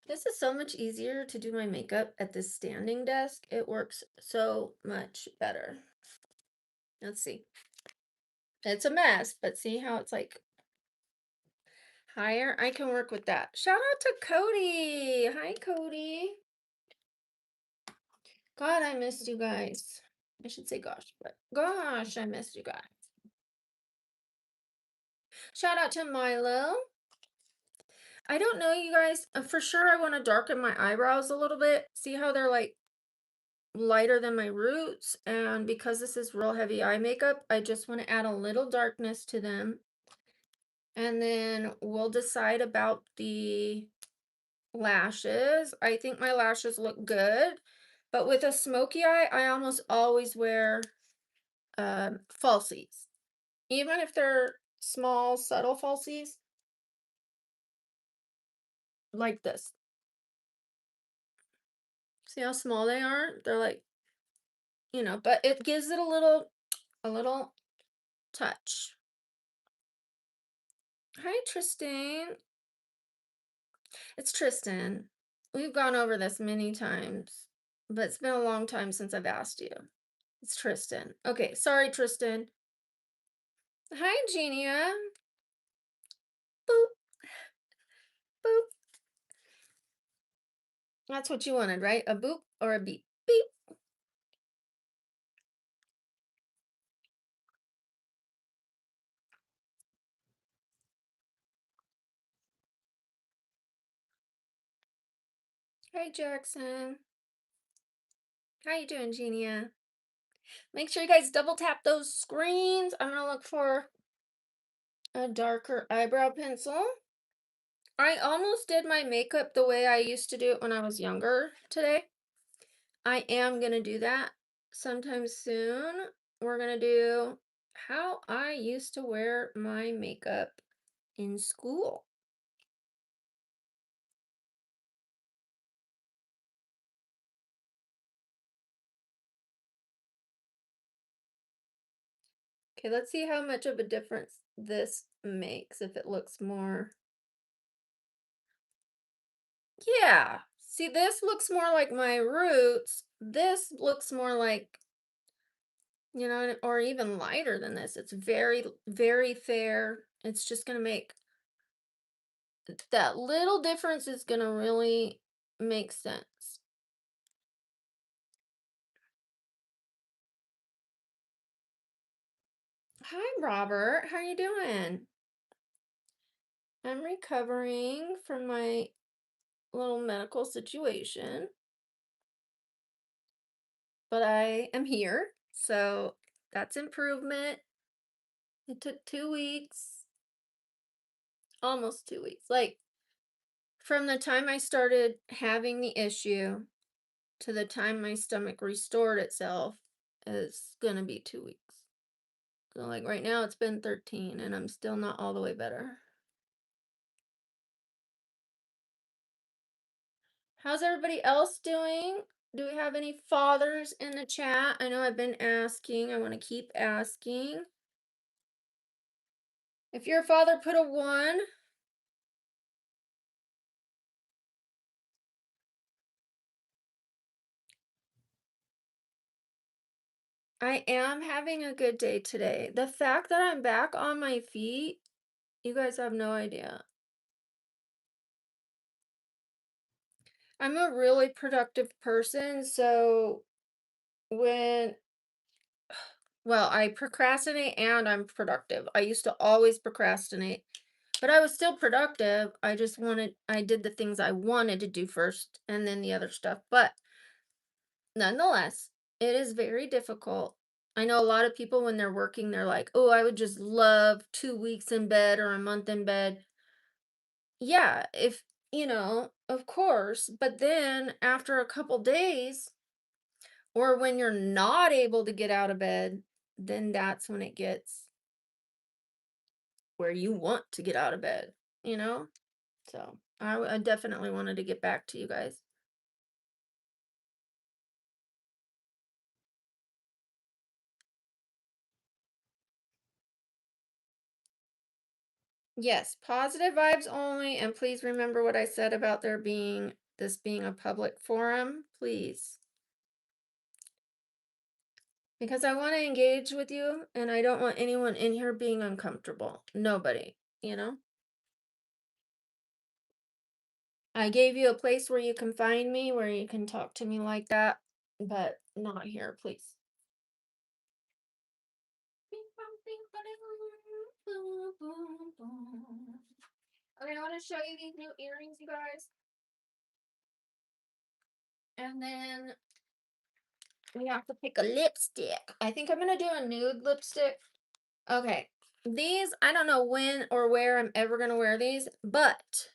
This is so much easier to do my makeup at this standing desk. It works so much better. Let's see. It's a mess, but see how it's like higher? I can work with that. Shout out to Cody. Hi, Cody. God, I missed you guys. I should say gosh, but gosh, I missed you guys. Shout out to Milo. I don't know, you guys. For sure, I want to darken my eyebrows a little bit. See how they're like lighter than my roots, and because this is real heavy eye makeup, I just want to add a little darkness to them, and then we'll decide about the lashes. I think my lashes look good, but with a smoky eye, I almost always wear falsies, even if they're small subtle falsies like this. See how small they are? They're like, but it gives it a little touch. Hi, Tristan. It's Tristan. We've gone over this many times, but it's been a long time since I've asked you. It's Tristan. Okay, sorry, Tristan. Hi, Genia. Boop, boop. That's what you wanted, right? A boop or a beep? Beep. Hi, Jackson. How you doing, Genia? Make sure you guys double tap those screens. I'm gonna look for a darker eyebrow pencil. I almost did my makeup the way I used to do it when I was younger today. I am gonna do that sometime soon. We're gonna do how I used to wear my makeup in school. Okay, let's see how much of a difference this makes if it looks more. Yeah. See, this looks more like my roots. This looks more like, or even lighter than this. It's very, very fair. It's just gonna make that little difference is gonna really make sense. Hi, Robert. How are you doing? I'm recovering from my little medical situation, but I am here, so that's improvement. It took 2 weeks, almost 2 weeks. Like from the time I started having the issue to the time my stomach restored itself is gonna be 2 weeks. So like right now it's been 13 and I'm still not all the way better. How's everybody else doing? Do we have any fathers in the chat? I know I've been asking. I want to keep asking. If you're a father, put a 1. I am having a good day today. The fact that I'm back on my feet, you guys have no idea. I'm a really productive person, so when well, I procrastinate and I'm productive. I used to always procrastinate, but I was still productive. I did the things I wanted to do first and then the other stuff. But nonetheless, it is very difficult. I know a lot of people when they're working, they're like, oh, I would just love 2 weeks in bed or a month in bed. Yeah, if, of course. But then after a couple days, or when you're not able to get out of bed, then that's when it gets where you want to get out of bed, you know? So I definitely wanted to get back to you guys. Yes, positive vibes only, and please remember what I said about this being a public forum, please. Because I want to engage with you and I don't want anyone in here being uncomfortable. Nobody, you know? I gave you a place where you can find me, where you can talk to me like that, but not here, please. Okay, I want to show you these new earrings, you guys. And then we have to pick a lipstick. I think I'm going to do a nude lipstick. Okay. These, I don't know when or where I'm ever going to wear these, but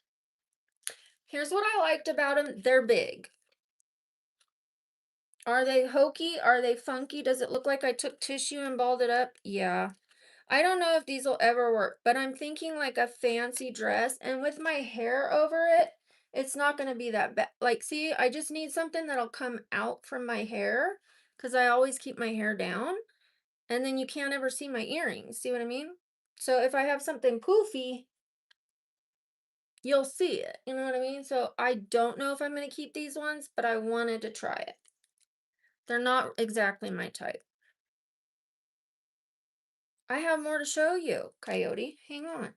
here's what I liked about them. They're big. Are they hokey? Are they funky? Does it look like I took tissue and balled it up? Yeah. I don't know if these will ever work, but I'm thinking like a fancy dress, and with my hair over it, it's not going to be that bad. Like, see, I just need something that'll come out from my hair because I always keep my hair down, and then you can't ever see my earrings. See what I mean? So if I have something poofy, you'll see it. You know what I mean? So I don't know if I'm going to keep these ones, but I wanted to try it. They're not exactly my type. I have more to show you, Coyote. Hang on.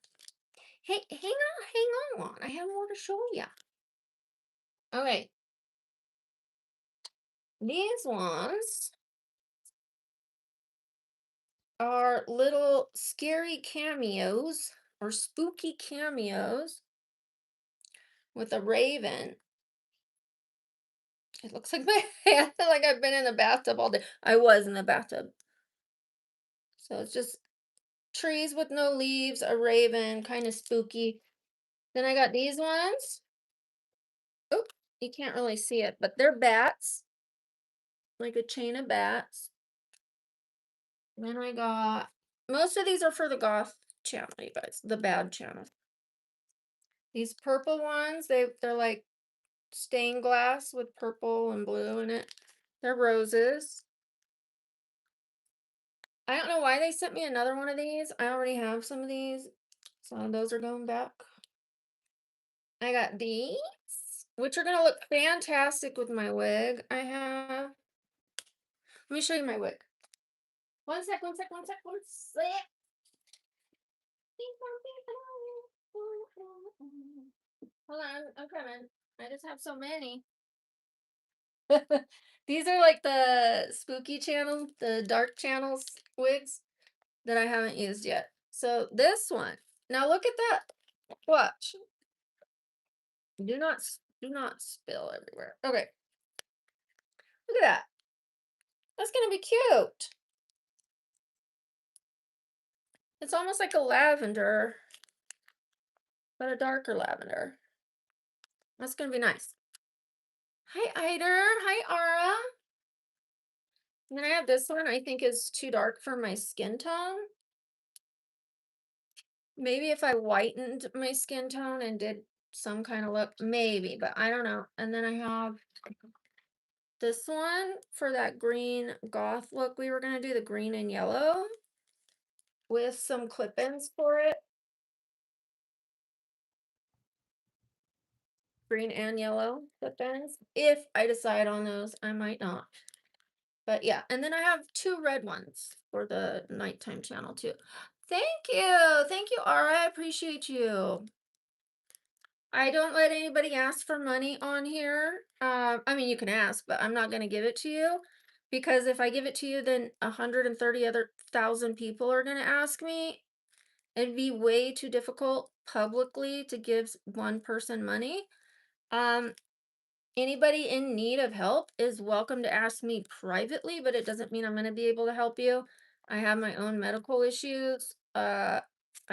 Hey, hang on. I have more to show you. Okay. These ones are little scary cameos or spooky cameos with a raven. It looks like my I feel like I've been in the bathtub all day. I was in the bathtub. So it's just trees with no leaves, a raven, kind of spooky. Then I got these ones. Oh, you can't really see it, but they're bats, like a chain of bats. Then I got most of these are for the goth channel, you guys, the bad channel. These purple ones, they're like stained glass with purple and blue in it. They're roses. I don't know why they sent me another one of these. I already have some of these. So those are going back. I got these, which are gonna look fantastic with my wig. I have. Let me show you my wig. One sec, one sec, one sec, one sec. Hold on, I'm coming. I just have so many. These are like the spooky channel, the dark channels wigs that I haven't used yet. So this one. Now look at that. Watch. Do not spill everywhere. Okay. Look at that. That's gonna be cute. It's almost like a lavender, but a darker lavender. That's gonna be nice. Hi, Eider. Hi, Ara. And then I have this one I think is too dark for my skin tone. Maybe if I whitened my skin tone and did some kind of look, maybe, but I don't know. And then I have this one for that green goth look we were going to do, the green and yellow with some clip-ins for it. Green and yellow clip-ins. If I decide on those, I might not. But yeah, and then I have two red ones for the nighttime channel too. Thank you. Thank you, Ara. I appreciate you. I don't let anybody ask for money on here. I mean, you can ask, but I'm not going to give it to you because if I give it to you, then 130 other thousand people are going to ask me. It'd be way too difficult publicly to give one person money. Um, Anybody in need of help is welcome to ask me privately, but it doesn't mean I'm going to be able to help you. I have my own medical issues. I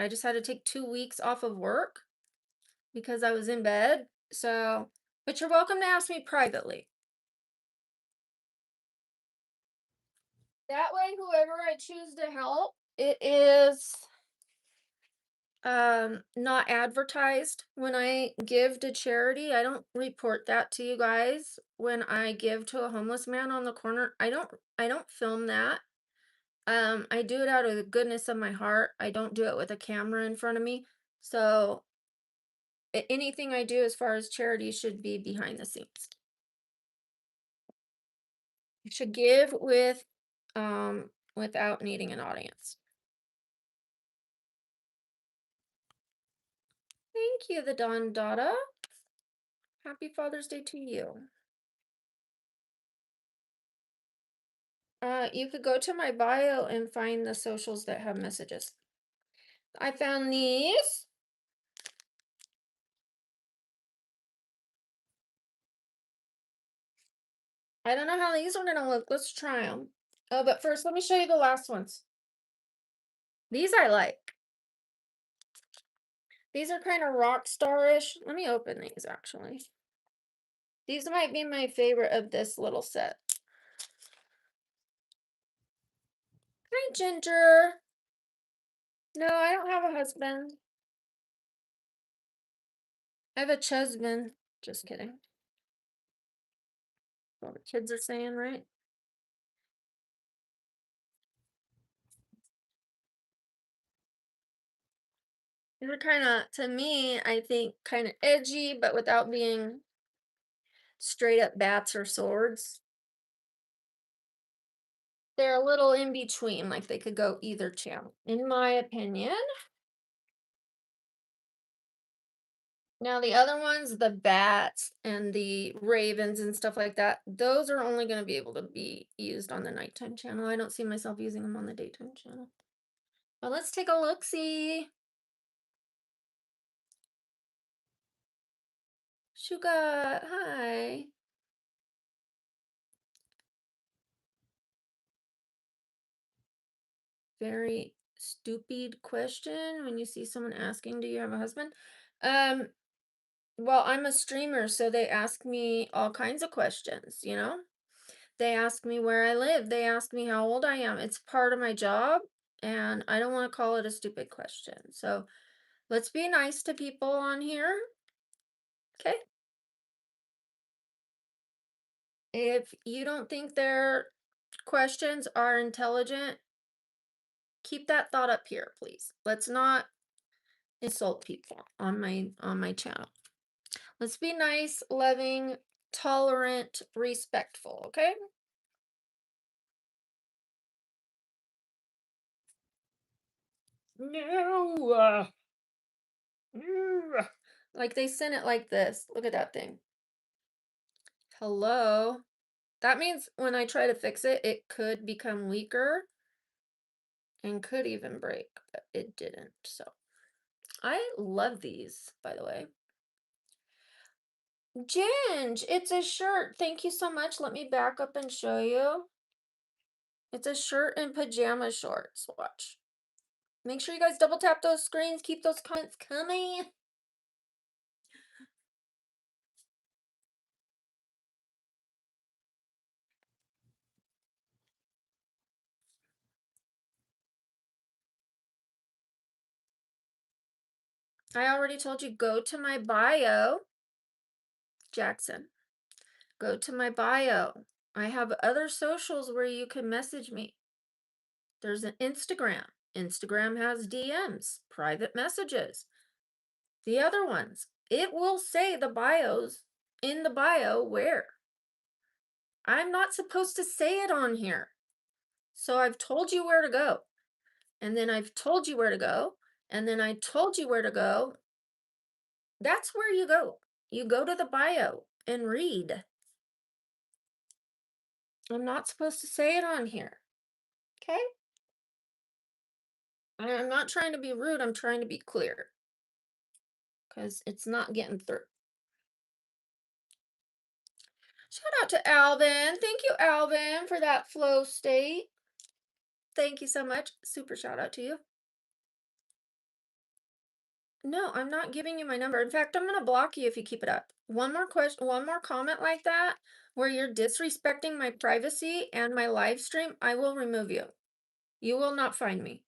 just had to take 2 weeks off of work because I was in bed. So, but you're welcome to ask me privately. That way, whoever I choose to help, it is not advertised when I give to charity. I don't report that to you guys when I give to a homeless man on the corner. I don't film that. I do it out of the goodness of my heart. I don't do it with a camera in front of me. So anything I do as far as charity should be behind the scenes. You should give without needing an audience. Thank you, the Don Dada. Happy Father's Day to you. You could go to my bio and find the socials that have messages. I found these. I don't know how these are gonna look. Let's try them. Oh, but first, let me show you the last ones. These I like. These are kind of rock star-ish. Let me open these, actually. These might be my favorite of this little set. Hi, Ginger. No, I don't have a husband. I have a chusband. Just kidding. What the kids are saying, right? These are kind of, to me, I think, kind of edgy, but without being straight up bats or swords. They're a little in between, like they could go either channel, in my opinion. Now, the other ones, the bats and the ravens and stuff like that, those are only going to be able to be used on the nighttime channel. I don't see myself using them on the daytime channel. But let's take a look-see. Suga, hi. Very stupid question when you see someone asking, do you have a husband? Well, I'm a streamer, so they ask me all kinds of questions, you know? They ask me where I live. They ask me how old I am. It's part of my job, and I don't want to call it a stupid question. So let's be nice to people on here. Okay? If you don't think their questions are intelligent, keep that thought up here, please. Let's not insult people on my channel. Let's be nice, loving, tolerant, respectful, okay? No. Like they sent it like this. Look at that thing. Hello. That means when I try to fix it, it could become weaker and could even break, but it didn't. So I love these, by the way. Ginge, it's a shirt. Thank you so much. Let me back up and show you. It's a shirt and pajama shorts. Watch. Make sure you guys double tap those screens. Keep those comments coming. I already told you, go to my bio. Jackson, go to my bio. I have other socials where you can message me. There's an Instagram. Instagram has DMs, private messages. The other ones, it will say the bios in the bio where. I'm not supposed to say it on here. So I've told you where to go. And then I've told you where to go. And then I told you where to go. That's where you go. You go to the bio and read. I'm not supposed to say it on here. Okay? I'm not trying to be rude. I'm trying to be clear. Because it's not getting through. Shout out to Alvin. Thank you, Alvin, for that flow state. Thank you so much. Super shout out to you. No, I'm not giving you my number. In fact, I'm going to block you if you keep it up. One more question, one more comment like that, where you're disrespecting my privacy and my live stream, I will remove you. You will not find me.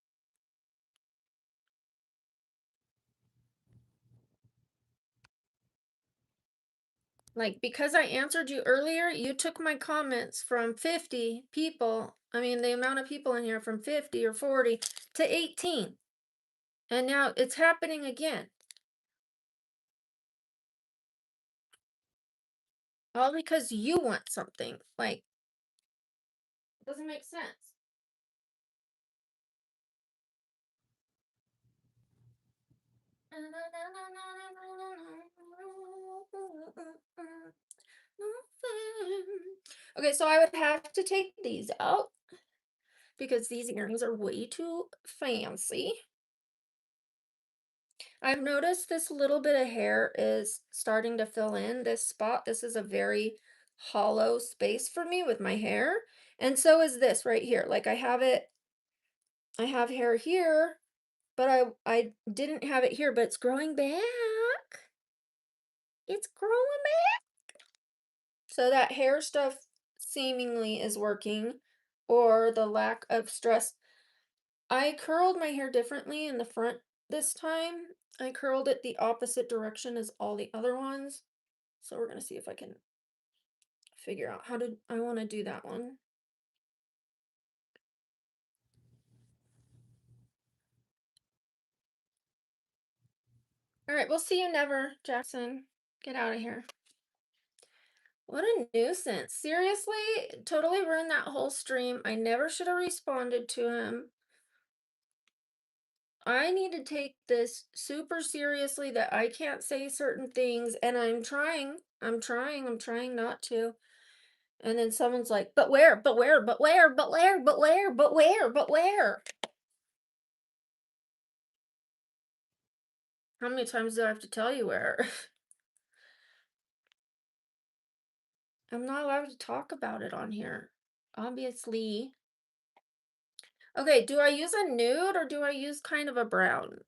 Like, because I answered you earlier, you took my comments from 50 people. I mean, the amount of people in here from 50 or 40 to 18. And now it's happening again. All because you want something. Like, it doesn't make sense. Okay, so I would have to take these out because these earrings are way too fancy. I've noticed this little bit of hair is starting to fill in this spot. This is a very hollow space for me with my hair. And so is this right here. Like I have hair here, but I didn't have it here, but it's growing back. It's growing back. So that hair stuff seemingly is working, or the lack of stress. I curled my hair differently in the front this time. I curled it the opposite direction as all the other ones. So we're gonna see if I can figure out how to, I want to do that one. All right, we'll see you never, Jackson. Get out of here. What a nuisance. Seriously, totally ruined that whole stream. I never should have responded to him. I need to take this super seriously that I can't say certain things, and I'm trying. I'm trying not to. And then someone's like, but where, but where, but where, but where, but where, but where, but where? How many times do I have to tell you where? I'm not allowed to talk about it on here, obviously. Okay, do I use a nude or do I use kind of a brown?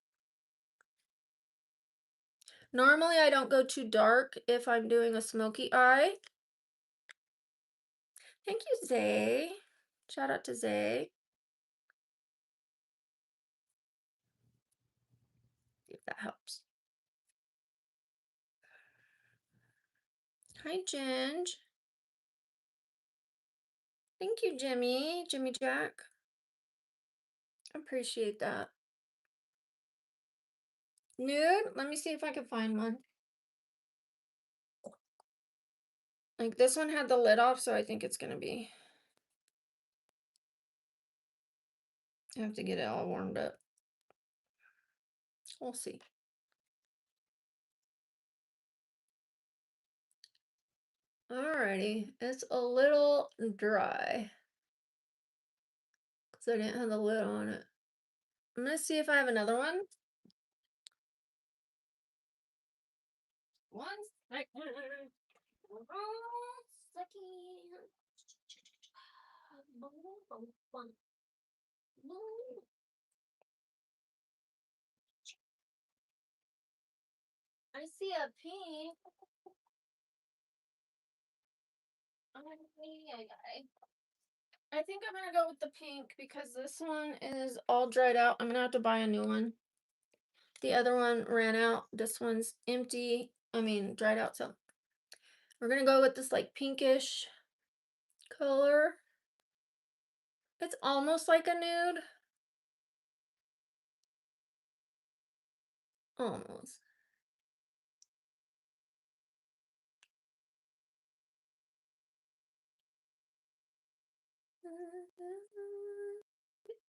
Normally, I don't go too dark if I'm doing a smoky eye. Thank you, Zay. Shout out to Zay. If that helps. Hi, Ginge. Thank you, Jimmy. Jimmy Jack. Appreciate that. Nude? Let me see if I can find one. Like this one had the lid off, so I think it's gonna be. I have to get it all warmed up. We'll see. Alrighty, it's a little dry because I didn't have the lid on it. I'm gonna see if I have another one. One second. One second. I see a pink. I think I'm gonna go with the pink because this one is all dried out. I'm gonna have to buy a new one. The other one ran out. This one's empty. I mean, dried out. So we're gonna go with this like pinkish color. It's almost like a nude. Almost.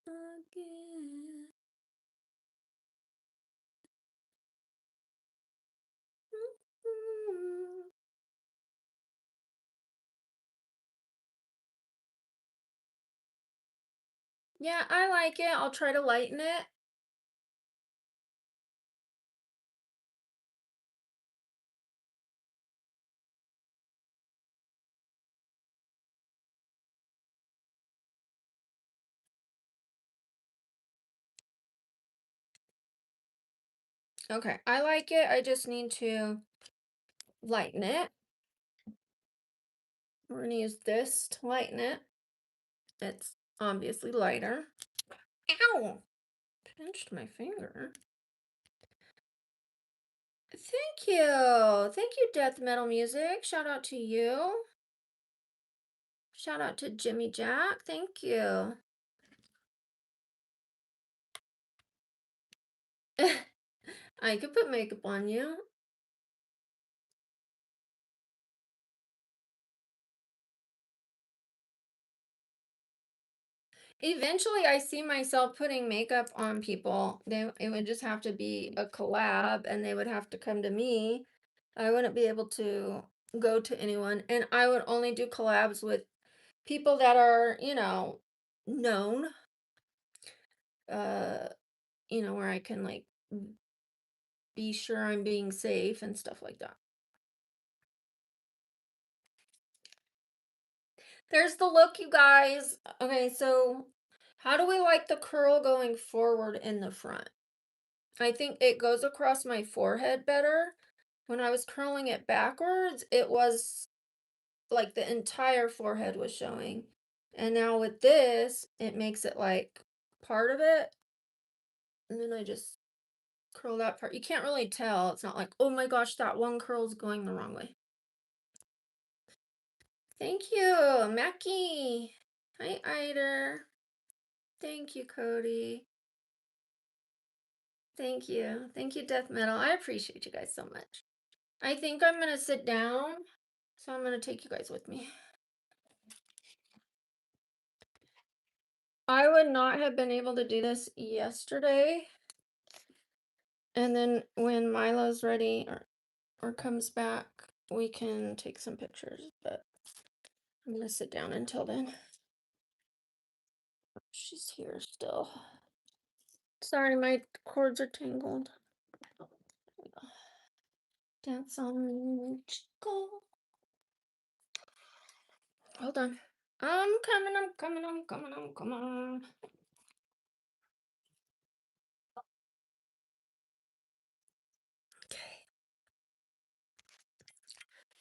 Again. Yeah, I like it. I'll try to lighten it. Okay, I like it. I just need to lighten it. We're gonna use this to lighten it. It's obviously lighter. Ow! Pinched my finger. Thank you. Thank you, Death Metal Music. Shout out to you. Shout out to Jimmy Jack. Thank you. I could put makeup on you. Eventually, I see myself putting makeup on people. It would just have to be a collab, and they would have to come to me. I wouldn't be able to go to anyone, and I would only do collabs with people that are, known. Uh, where I can like be sure I'm being safe and stuff like that. There's the look, you guys. Okay, so how do we like the curl going forward in the front? I think it goes across my forehead better. When I was curling it backwards, it was like the entire forehead was showing. And now with this, it makes it like part of it. And then I just curl that part. You can't really tell. It's not like, oh my gosh, that one curl's going the wrong way. Thank you, Mackie. Hi, Eider. Thank you, Cody. Thank you. Thank you, Death Metal. I appreciate you guys so much. I think I'm going to sit down, so I'm going to take you guys with me. I would not have been able to do this yesterday. And then when Milo's ready or comes back, we can take some pictures. But I'm going to sit down until then. She's here still. Sorry, my cords are tangled. Dance on me, Chico. Hold on. I'm coming, I'm coming, I'm coming, I'm coming. Okay.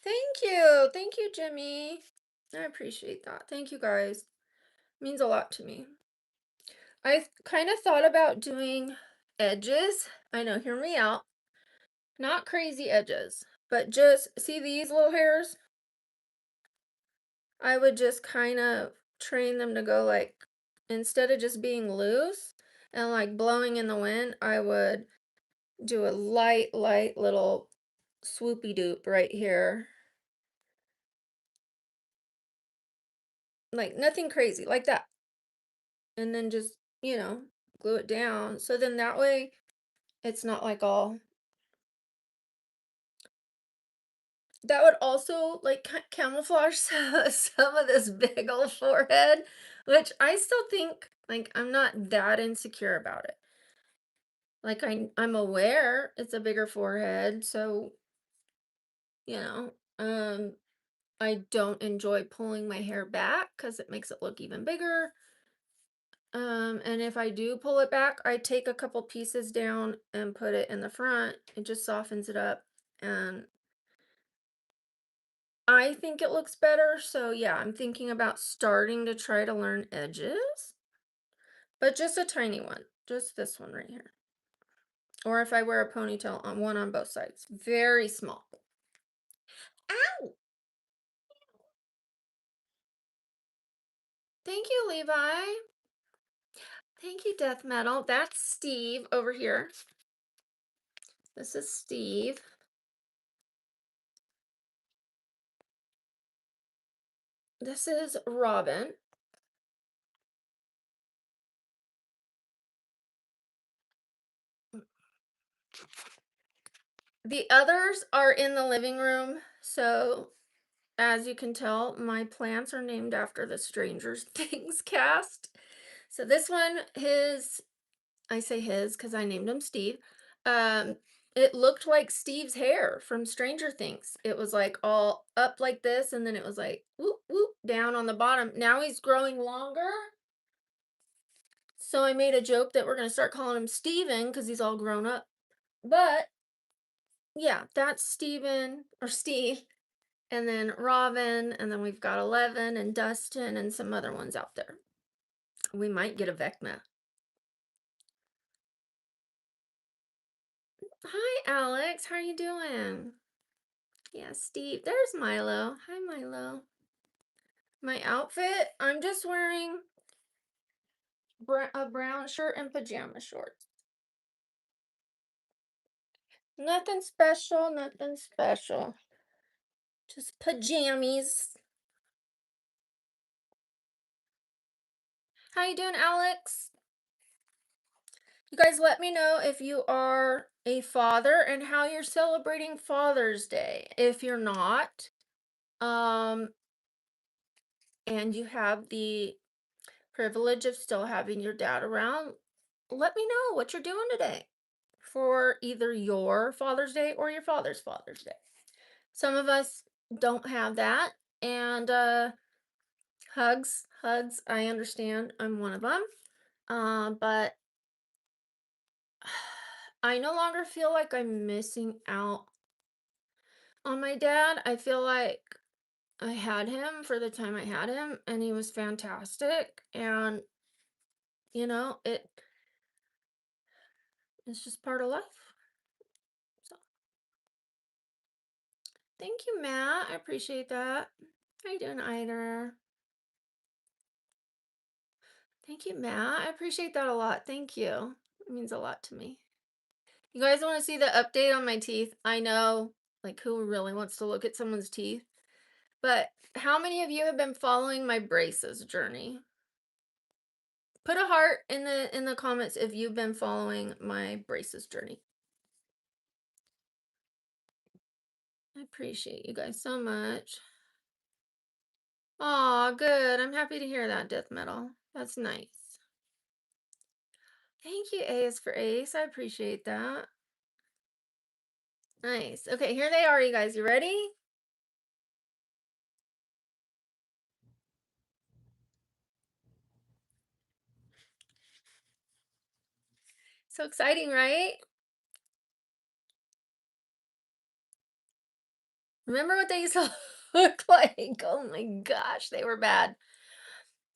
Thank you. Thank you, Jimmy. I appreciate that. Thank you guys. Means a lot to me. I kind of thought about doing edges. I know, hear me out. Not crazy edges, but just see these little hairs? I would just kind of train them to go like, instead of just being loose and like blowing in the wind, I would do a light, light little swoopy doop right here. Like nothing crazy, like that. And then just, glue it down. So then that way it's not like all. That would also like camouflage some of this big old forehead, which I still think like I'm not that insecure about it. Like I'm aware it's a bigger forehead, so you know, um I don't enjoy pulling my hair back because it makes it look even bigger. And if I do pull it back, I take a couple pieces down and put it in the front. It just softens it up. And I think it looks better. So yeah, I'm thinking about starting to try to learn edges, but just a tiny one, just this one right here. Or if I wear a ponytail on one on both sides, very small. Ow! Thank you, Levi. Thank you, Death Metal. That's Steve over here. This is Steve. This is Robin. The others are in the living room, so as you can tell, my plants are named after the Stranger Things cast. So this one, I say his because I named him Steve. Um, it looked like Steve's hair from Stranger Things. It was like all up like this, and then it was like whoop whoop down on the bottom. Now he's growing longer. So I made a joke that we're gonna start calling him Steven because he's all grown up. But yeah, that's Steven or Steve. And then Robin, and then we've got 11 and Dustin and some other ones out there. We might get a Vecna. Hi, Alex. How are you doing? Yeah, Steve. There's Milo. Hi, Milo. My outfit, I'm just wearing a brown shirt and pajama shorts. Nothing special, nothing special. Just pajamas. How you doing, Alex? You guys let me know if you are a father and how you're celebrating Father's Day. If you're not, um, and you have the privilege of still having your dad around, let me know what you're doing today for either your Father's Day or your father's Father's Day. Some of us don't have that, and hugs, I understand. I'm one of them. But I no longer feel like I'm missing out on my dad. I feel like I had him for the time I had him, and he was fantastic. And it's just part of life. So thank you, Matt. I appreciate that. How you doing, Ida? Thank you, Matt. I appreciate that a lot. Thank you. It means a lot to me. You guys want to see the update on my teeth? I know, like, who really wants to look at someone's teeth? But how many of you have been following my braces journey? Put a heart in the comments if you've been following my braces journey. I appreciate you guys so much. Aw, good. I'm happy to hear that, death metal. That's nice. Thank you, Ace, for Ace. I appreciate that. Nice. Okay, here they are, you guys. You ready? So exciting, right? Remember what they used to look like? Oh my gosh, they were bad.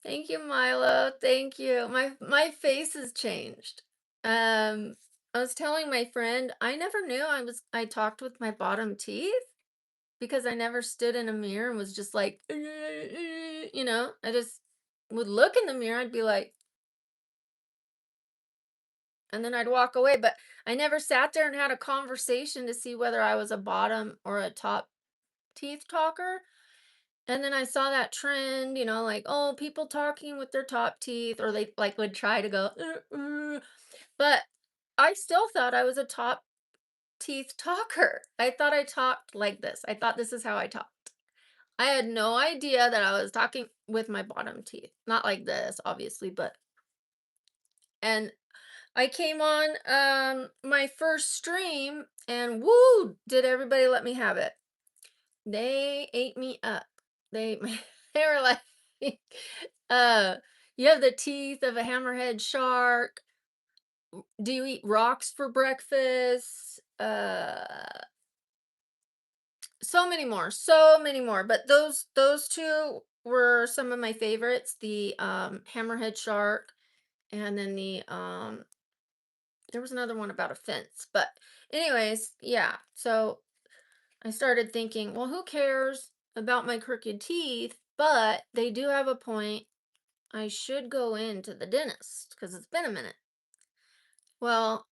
Thank you, Milo. Thank you. My face has changed. I was telling my friend, I never knew I talked with my bottom teeth because I never stood in a mirror and was just like, I just would look in the mirror, I'd be like, and then I'd walk away, but I never sat there and had a conversation to see whether I was a bottom or a top teeth talker. And then I saw that trend, like, oh, people talking with their top teeth, or they like would try to go, but I still thought I was a top teeth talker. I thought I talked like this. I thought this is how I talked. I had no idea that I was talking with my bottom teeth. Not like this, obviously, but and I came on my first stream and woo, did everybody let me have it. They ate me up. They they were like uh you have the teeth of a hammerhead shark. Do you eat rocks for breakfast? So many more, so many more. But those two were some of my favorites. The hammerhead shark, and then there was another one about a fence. But anyways, yeah. So I started thinking, well, who cares about my crooked teeth? But they do have a point. I should go into the dentist because it's been a minute. Well,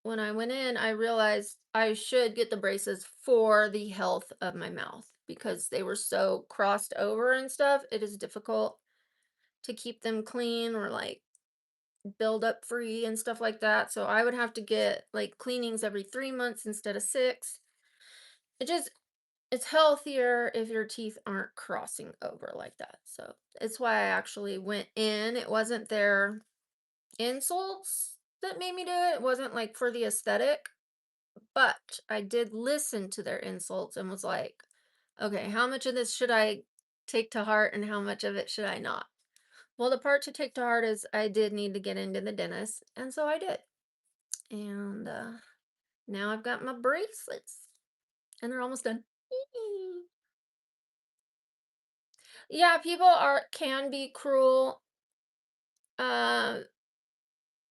when I went in, I realized I should get the braces for the health of my mouth because they were so crossed over and stuff. It is difficult to keep them clean or like build up free and stuff like that. So I would have to get like cleanings every 3 months instead of 6. It just, it's healthier if your teeth aren't crossing over like that. So it's why I actually went in. It wasn't their insults that made me do it. It wasn't like for the aesthetic. But I did listen to their insults and was like, okay, how much of this should I take to heart and how much of it should I not? Well, the part to take to heart is I did need to get into the dentist, and so I did. And now I've got my bracelets, and they're almost done. Yeah, people can be cruel, uh,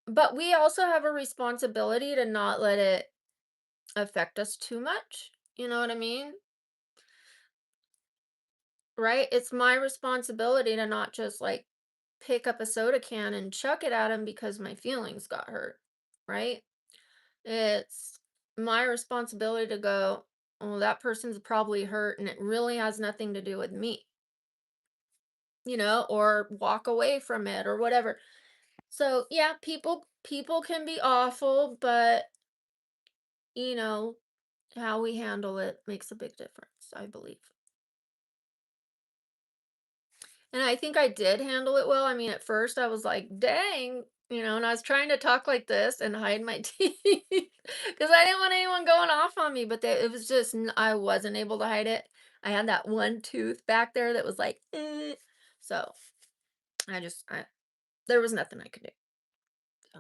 but we also have a responsibility to not let it affect us too much. You know what I mean? Right? It's my responsibility to not just like pick up a soda can and chuck it at him because my feelings got hurt. Right? It's my responsibility to go, "Oh, that person's probably hurt and it really has nothing to do with me," or walk away from it or whatever. So, yeah, people can be awful, but you know, how we handle it makes a big difference, I believe. And I think I did handle it well. I mean, at first I was like, dang, and I was trying to talk like this and hide my teeth because I didn't want anyone going off on me, but it was just, I wasn't able to hide it. I had that one tooth back there that was like, eh. So there was nothing I could do. So.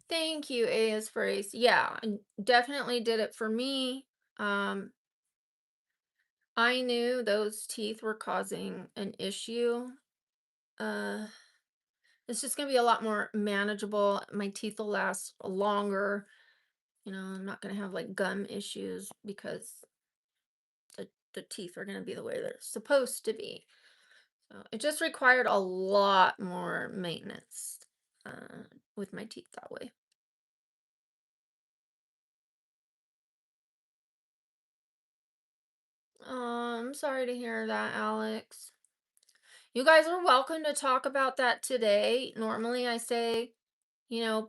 Thank you, A is for Ace. Yeah, I definitely did it for me. Um, I knew those teeth were causing an issue. Uh, it's just gonna be a lot more manageable. My teeth will last longer. I'm not gonna have like gum issues because the teeth are gonna be the way they're supposed to be. So it just required a lot more maintenance with my teeth that way. Oh, I'm sorry to hear that, Alex. You guys are welcome to talk about that today. Normally, I say,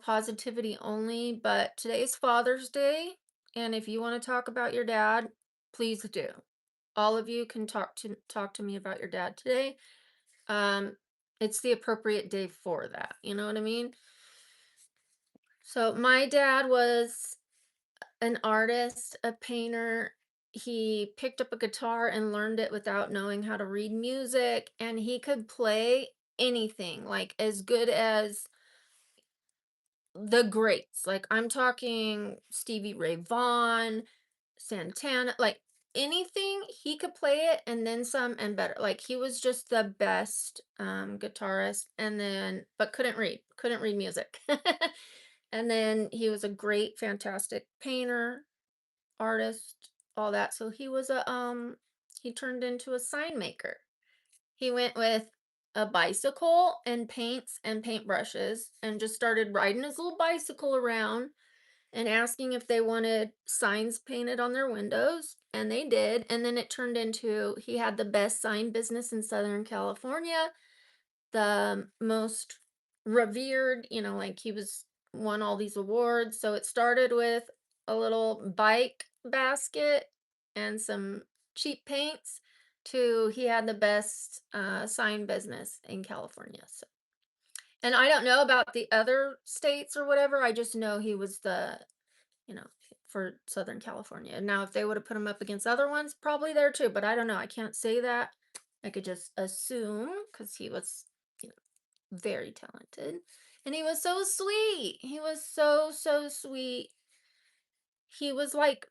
positivity only, but today's Father's Day. And if you want to talk about your dad, please do. All of you can talk to me about your dad today. Um, it's the appropriate day for that. You know what I mean? So my dad was an artist, a painter. He picked up a guitar and learned it without knowing how to read music, and he could play anything, like as good as the greats. Like I'm talking Stevie Ray Vaughan, Santana, like anything, he could play it and then some and better. Like he was just the best guitarist, and then but couldn't read music. And then he was a great fantastic painter, artist, all that. So he turned into a sign maker. He went with a bicycle and paints and paintbrushes and just started riding his little bicycle around and asking if they wanted signs painted on their windows, and they did. And then it turned into he had the best sign business in Southern California, the most revered, like he was won all these awards. So it started with a little bike basket and some cheap paints to he had the best sign business in California. So, and I don't know about the other states or whatever. I just know he was you know, for Southern California. Now, if they would have put him up against other ones, probably there too, but I don't know. I can't say that. I could just assume because he was, you know, very talented. And he was so sweet. He was so, so sweet. He was like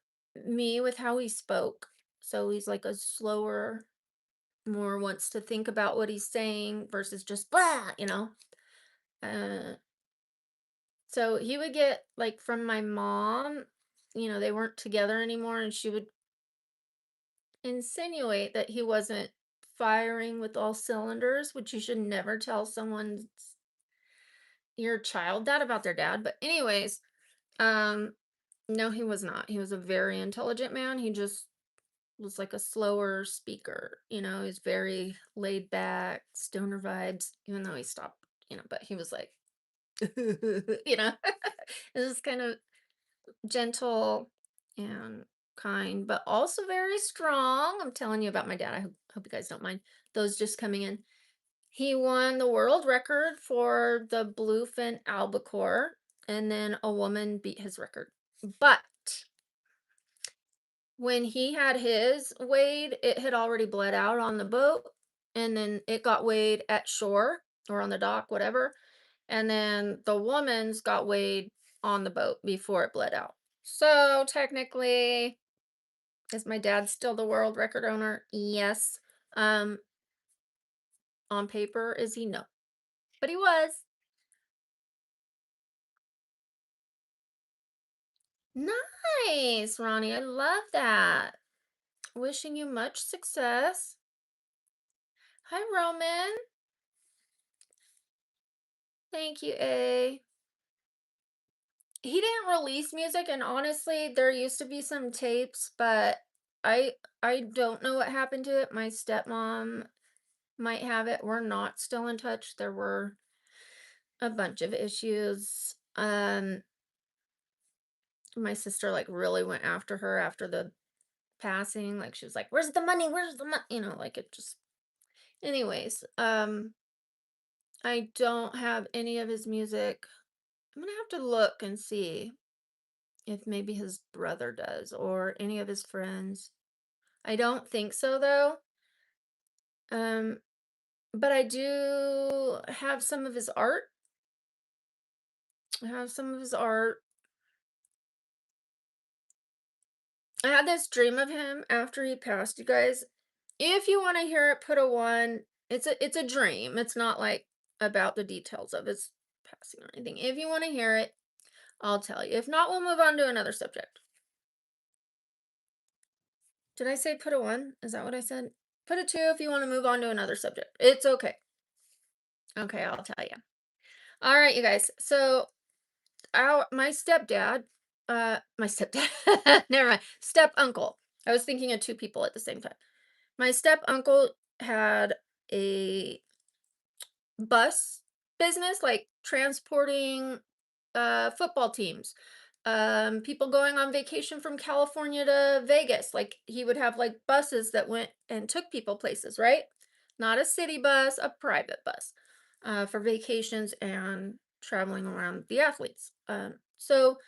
me with how he spoke. So he's like a slower, more wants to think about what he's saying versus just blah. Uh, so he would get like from my mom, they weren't together anymore, and she would insinuate that he wasn't firing with all cylinders, which you should never tell someone's your child that about their dad. But anyways, um, no, he was not. He was a very intelligent man. He just was like a slower speaker. He's very laid back, stoner vibes, even though he stopped, but he was like, it was kind of gentle and kind, but also very strong. I'm telling you about my dad. I hope you guys don't mind those just coming in. He won the world record for the bluefin albacore, and then a woman beat his record. But when he had his weighed, it had already bled out on the boat, and then it got weighed at shore or on the dock, whatever. And then the woman's got weighed on the boat before it bled out. So technically, is my dad still the world record owner? Yes. Um, on paper, is he? No. But he was. Nice, Ronnie. I love that. Wishing you much success. Hi, Roman. Thank you, A. He didn't release music, and honestly, there used to be some tapes, but I I don't know what happened to it. My stepmom might have it. We're not still in touch. There were a bunch of issues. My sister like really went after her after the passing. Like she was like, "Where's the money? Where's the money?" Like it just. Anyways, I don't have any of his music. I'm gonna have to look and see if maybe his brother does or any of his friends. I don't think so though. Um, but I do have some of his art. I have some of his art. I had this dream of him after he passed, you guys. If you want to hear it, put a one. It's a dream. It's not like about the details of his passing or anything. If you want to hear it, I'll tell you. If not, we'll move on to another subject. Did I say put a one? Is that what I said? Put a two if you want to move on to another subject. It's okay. Okay, I'll tell you. All right, you guys. So our my stepdad, my stepdad, never mind, step uncle. I was thinking of two people at the same time. My step uncle had a bus business, like transporting football teams, people going on vacation from California to Vegas. Like he would have like buses that went and took people places, right? Not a city bus, a private bus, for vacations and traveling around the athletes. So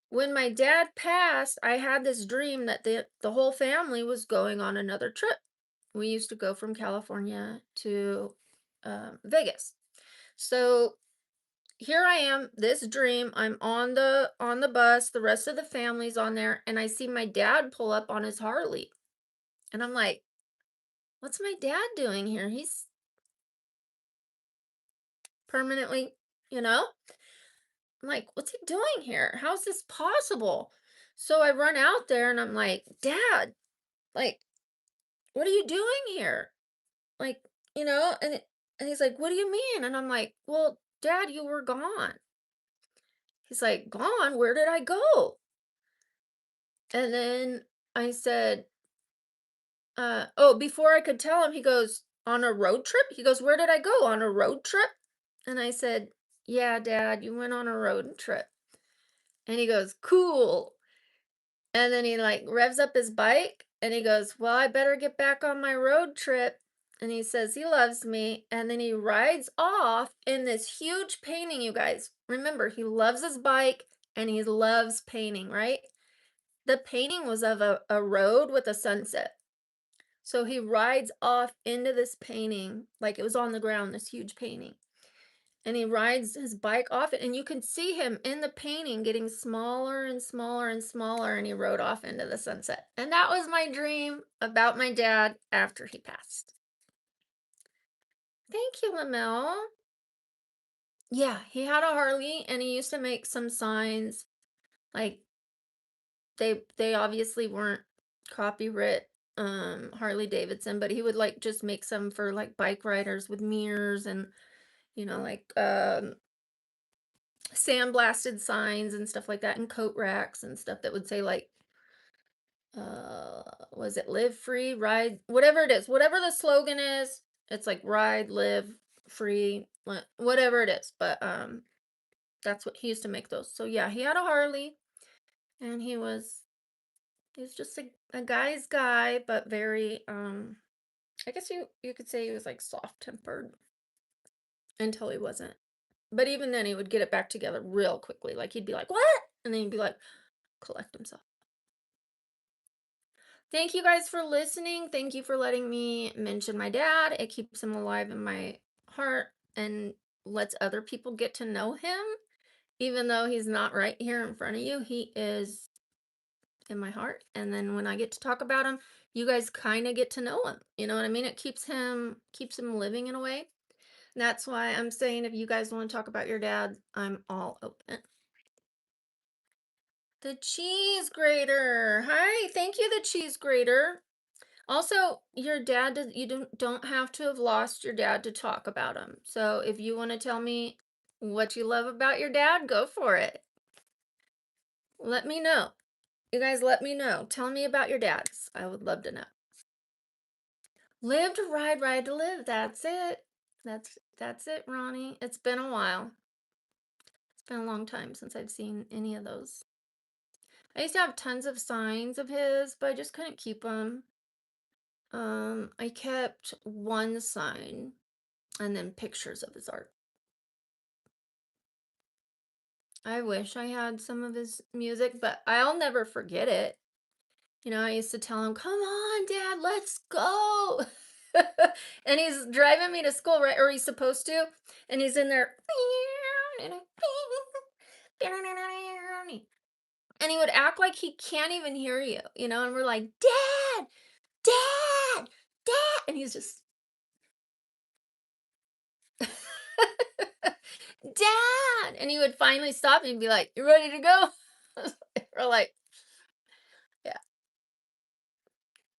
when my dad passed, I had this dream that the whole family was going on another trip. We used to go from California to Vegas. So here I am, this dream. I'm on the bus, the rest of the family's on there, and I see my dad pull up on his Harley. And I'm like, what's my dad doing here? He's permanently, you know? I'm like, what's he doing here? How's this possible? So I run out there and I'm like, Dad, like, what are you doing here? Like, and he's like, what do you mean? And I'm like, well, Dad, you were gone. He's like, gone? Where did I go? And then I said, oh, before I could tell him, he goes, on a road trip? He goes, where did I go? On a road trip? And I said, yeah, Dad, you went on a road trip. And he goes, cool. And then he like revs up his bike and he goes, well, I better get back on my road trip. And he says he loves me. And then he rides off in this huge painting, you guys. Remember, he loves his bike and he loves painting, right? The painting was of a road with a sunset. So he rides off into this painting, like it was on the ground, this huge painting. And he rides his bike off it, and you can see him in the painting getting smaller and smaller and smaller, and he rode off into the sunset. And that was my dream about my dad after he passed. Thank you, Lamel. Yeah, he had a Harley, and he used to make some signs. Like they obviously weren't copyright Harley Davidson, but he would like just make some for like bike riders with mirrors and like sandblasted signs and stuff like that, and coat racks and stuff that would say like was it live free, ride, whatever it is, whatever the slogan is, it's like ride, live free, whatever it is. But that's what he used to make those. So yeah, he had a Harley and he was just a guy's guy, but very I guess you could say he was like soft-tempered until he wasn't. But even then he would get it back together real quickly. Like he'd be like, "What?" And then he'd be like, collect himself. Thank you guys for listening. Thank you for letting me mention my dad. It keeps him alive in my heart and lets other people get to know him. Even though he's not right here in front of you, he is in my heart. And then when I get to talk about him, you guys kind of get to know him. You know what I mean? It keeps him living in a way. That's why I'm saying if you guys want to talk about your dad, I'm all open. The cheese grater. Hi, thank you, the cheese grater. Also, your dad does you don't have to have lost your dad to talk about him. So if you want to tell me What you love about your dad, go for it. Let me know. You guys let me know. Tell me about your dads. I would love to know. Live to ride to live. That's it. That's it, Ronnie. It's been a while. It's been a long time since I've seen any of those. I used to have tons of signs of his, but I just couldn't keep them. I kept one sign and then pictures of his art. I wish I had some of his music, but I'll never forget it. I used to tell him, "Come on, Dad, let's go." And he's driving me to school, right? Or he's supposed to. And he's in there. And he would act like he can't even hear you, and we're like, "Dad, Dad, Dad." And he's just, "Dad." And he would finally stop and be like, "You ready to go?" We're like, yeah,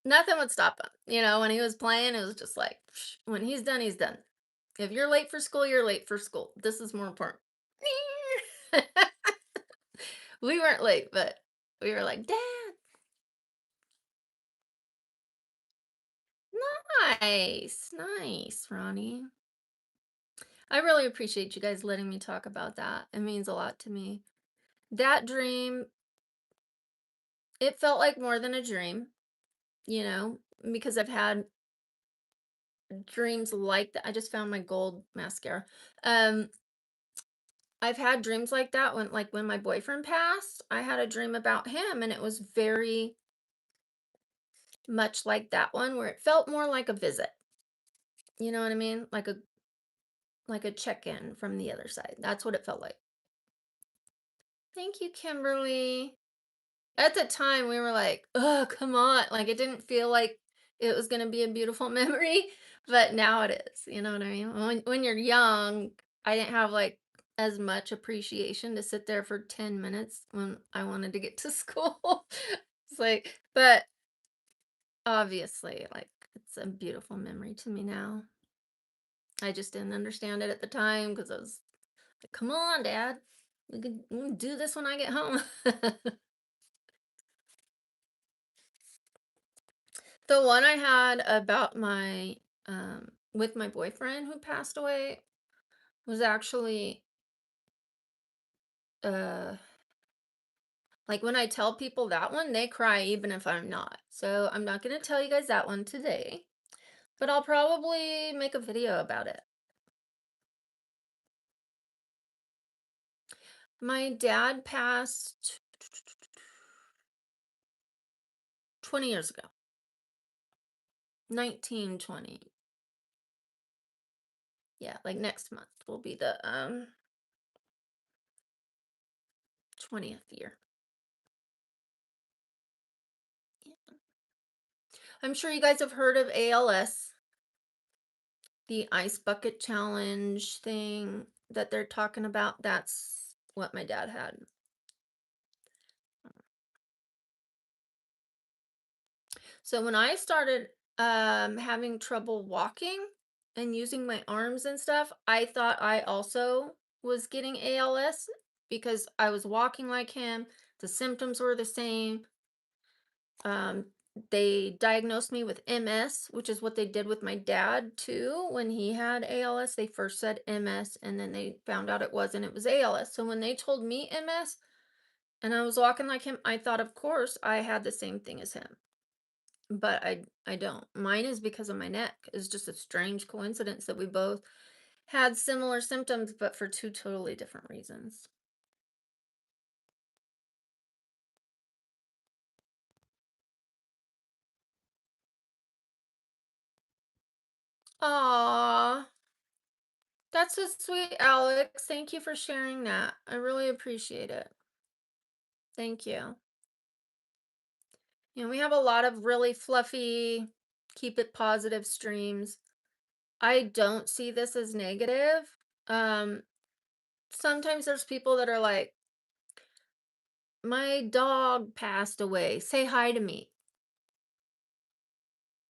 nothing would stop him. When he was playing, it was just like, psh, when he's done, he's done. If you're late for school, you're late for school. This is more important. We weren't late, but we were like, "Dad." Nice, nice, Ronnie. I really appreciate you guys letting me talk about that. It means a lot to me. That dream, it felt like more than a dream, you know, because I've had dreams like that. I just found my gold mascara. Um, I've had dreams like that when my boyfriend passed, I had a dream about him and it was very much like that one where it felt more like a visit. You know what I mean? Like a check-in from the other side. That's what it felt like. Thank you, Kimberly. At the time, we were like, "Oh, come on." Like, it didn't feel like it was gonna be a beautiful memory, but now it is, you know what I mean? When you're young, I didn't have, like, as much appreciation to sit there for 10 minutes when I wanted to get to school. It's like but obviously, like, it's a beautiful memory to me now. I just didn't understand it at the time because I was like, "Come on, Dad. We can do this when I get home." The one I had about with my boyfriend who passed away was actually, uh, like when I tell people that one, they cry even if I'm not. So I'm not gonna tell you guys that one today, but I'll probably make a video about it. My dad passed 20 years ago. 1920. Yeah, like next month will be the 20th year. Yeah. I'm sure you guys have heard of ALS, the ice bucket challenge thing that they're talking about. That's what my dad had. So when I started having trouble walking and using my arms and stuff, I thought I also was getting ALS because I was walking like him. The symptoms were the same. Um, they diagnosed me with MS, which is what they did with my dad too. When he had ALS, they first said MS and then they found out it wasn't, it was ALS. So when they told me MS and I was walking like him, I thought, of course, I had the same thing as him. But I don't. Mine is because of my neck. It's just a strange coincidence that we both had similar symptoms, but for two totally different reasons. Aw, that's so sweet, Alex. Thank you for sharing that. I really appreciate it. Thank you. We have a lot of really fluffy, keep it positive streams. I don't see this as negative. Um, Sometimes there's people that are like, my dog passed away. Say hi to me.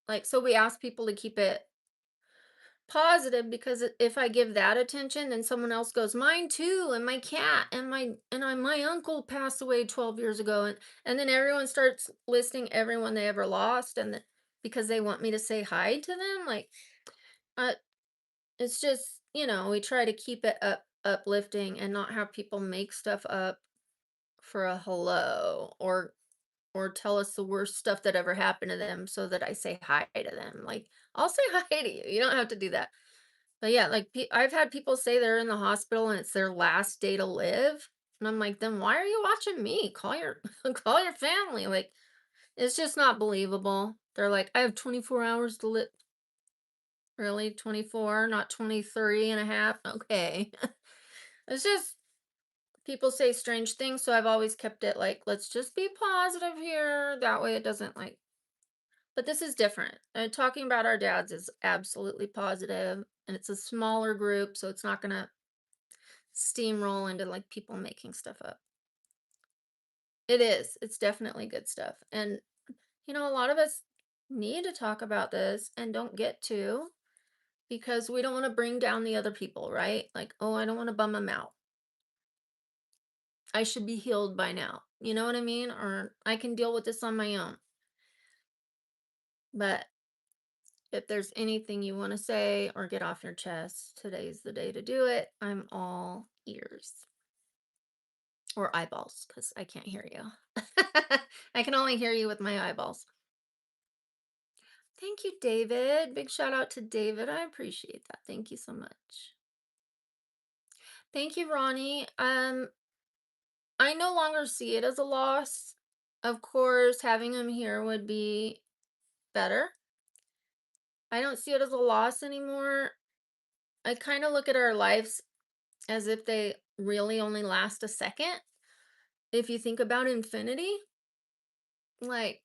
Like, so we ask people to keep it positive because if I give that attention, then someone else goes, mine too, and my cat, and my uncle passed away 12 years ago, and then everyone starts listing everyone they ever lost, because they want me to say hi to them, like, uh, it's just, we try to keep it uplifting and not have people make stuff up for a hello, or tell us the worst stuff that ever happened to them so that I say hi to them. Like, I'll say hi to you. You don't have to do that. But yeah, like I've had people say they're in the hospital and it's their last day to live. And I'm like, then why are you watching me? Call your call your family. Like, it's just not believable. They're like, I have 24 hours to live. Really? 24, not 23 and a half? Okay. It's just people say strange things, so I've always kept it like, let's just be positive here. That way it doesn't like, but this is different. Talking about our dads is absolutely positive, and it's a smaller group, so it's not gonna steamroll into like people making stuff up. It is. It's definitely good stuff. And a lot of us need to talk about this and don't get to because we don't want to bring down the other people, right? Like, oh, I don't want to bum them out. I should be healed by now. You know what I mean? Or I can deal with this on my own. But if there's anything you want to say or get off your chest, today's the day to do it. I'm all ears or eyeballs because I can't hear you. I can only hear you with my eyeballs. Thank you, David. Big shout out to David. I appreciate that. Thank you so much. Thank you, Ronnie. I no longer see it as a loss. Of course, having him here would be better. I don't see it as a loss anymore. I kind of look at our lives as if they really only last a second. If you think about infinity, like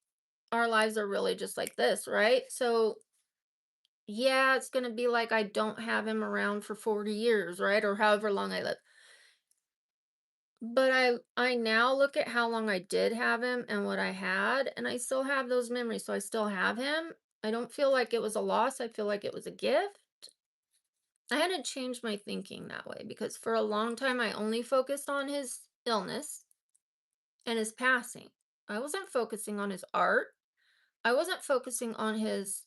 our lives are really just like this, right? So, yeah, it's going to be like I don't have him around for 40 years, right? Or however long I live. But I now look at how long I did have him and what I had, and I still have those memories. So I still have him. I don't feel like it was a loss. I feel like it was a gift. I had to change my thinking that way because for a long time I only focused on his illness and his passing. I wasn't focusing on his art. I wasn't focusing on his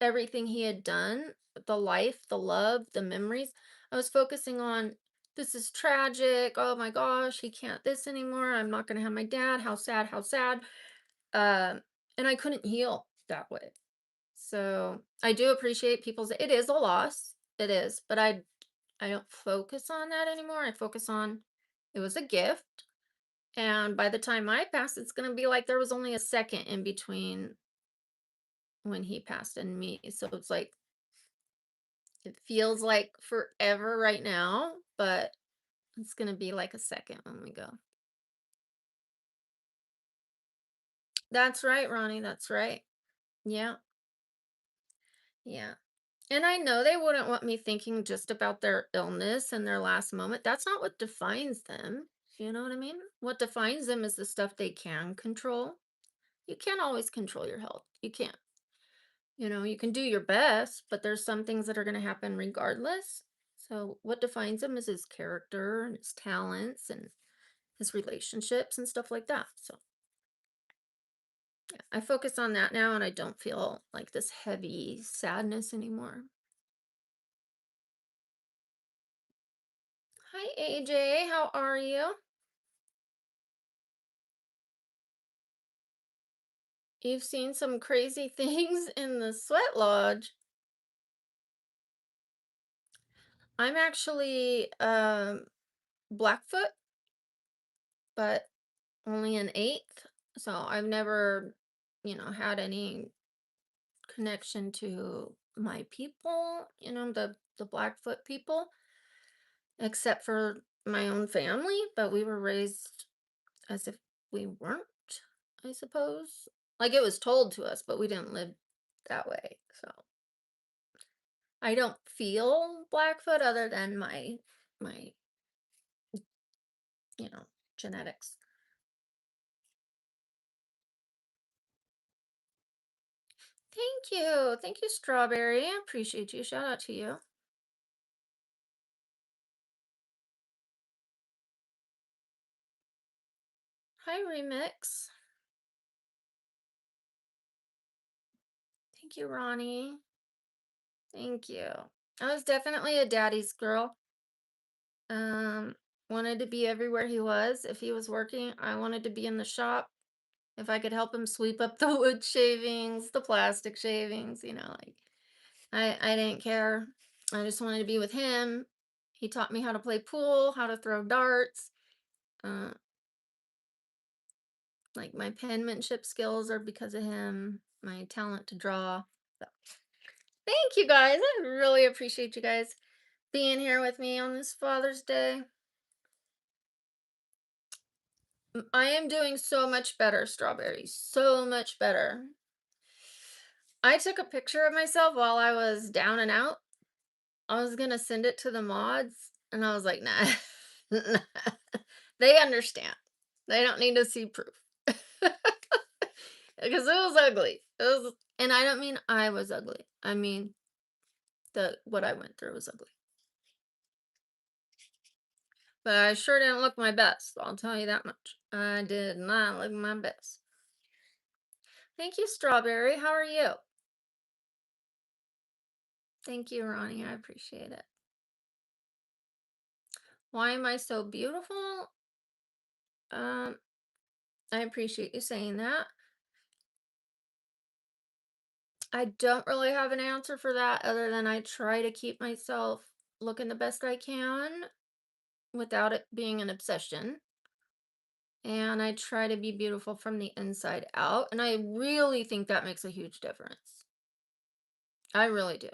everything he had done, the life, the love, the memories. I was focusing on this is tragic. Oh my gosh, he can't this anymore. I'm not going to have my dad. How sad, how sad. Um and I couldn't heal that way. So, I do appreciate people's it is a loss. It is, but I don't focus on that anymore. I focus on it was a gift. And by the time I pass, it's going to be like there was only a second in between when he passed and me. So it's like, it feels like forever right now, but it's going to be like a second when we go. That's right, Ronnie. That's right. Yeah. Yeah. And I know they wouldn't want me thinking just about their illness and their last moment. That's not what defines them. You know what I mean? What defines them is the stuff they can control. You can't always control your health. You can't. You can do your best, but there's some things that are going to happen regardless. So, what defines him is his character and his talents and his relationships and stuff like that. So, yeah, I focus on that now and I don't feel like this heavy sadness anymore. Hi, AJ. How are you? You've seen some crazy things in the sweat lodge. I'm actually Blackfoot, but only an eighth. So I've never, had any connection to my people, the Blackfoot people, except for my own family, but we were raised as if we weren't, I suppose. Like it was told to us, but we didn't live that way. So I don't feel Blackfoot other than my, you know, genetics. Thank you. Thank you, Strawberry. I appreciate you. Shout out to you. Hi, Remix. Thank you, Ronnie. Thank you. I was definitely a daddy's girl. Um, Wanted to be everywhere he was. If he was working, I wanted to be in the shop. If I could help him sweep up the wood shavings, the plastic shavings, like I didn't care. I just wanted to be with him. He taught me how to play pool, how to throw darts. Uh, like my penmanship skills are because of him. My talent to draw. So, thank you guys. I really appreciate you guys being here with me on this Father's Day. I am doing so much better, Strawberry. So much better. I took a picture of myself while I was down and out. I was gonna send it to the mods, and I was like, nah. Nah. They understand. They don't need to see proof. Because it was ugly. And I don't mean I was ugly. I mean the what I went through was ugly. But I sure didn't look my best. I'll tell you that much. I did not look my best. Thank you, Strawberry. How are you? Thank you, Ronnie. I appreciate it. Why am I so beautiful? Um, I appreciate you saying that. I don't really have an answer for that other than I try to keep myself looking the best I can without it being an obsession. And I try to be beautiful from the inside out. And I really think that makes a huge difference. I really do.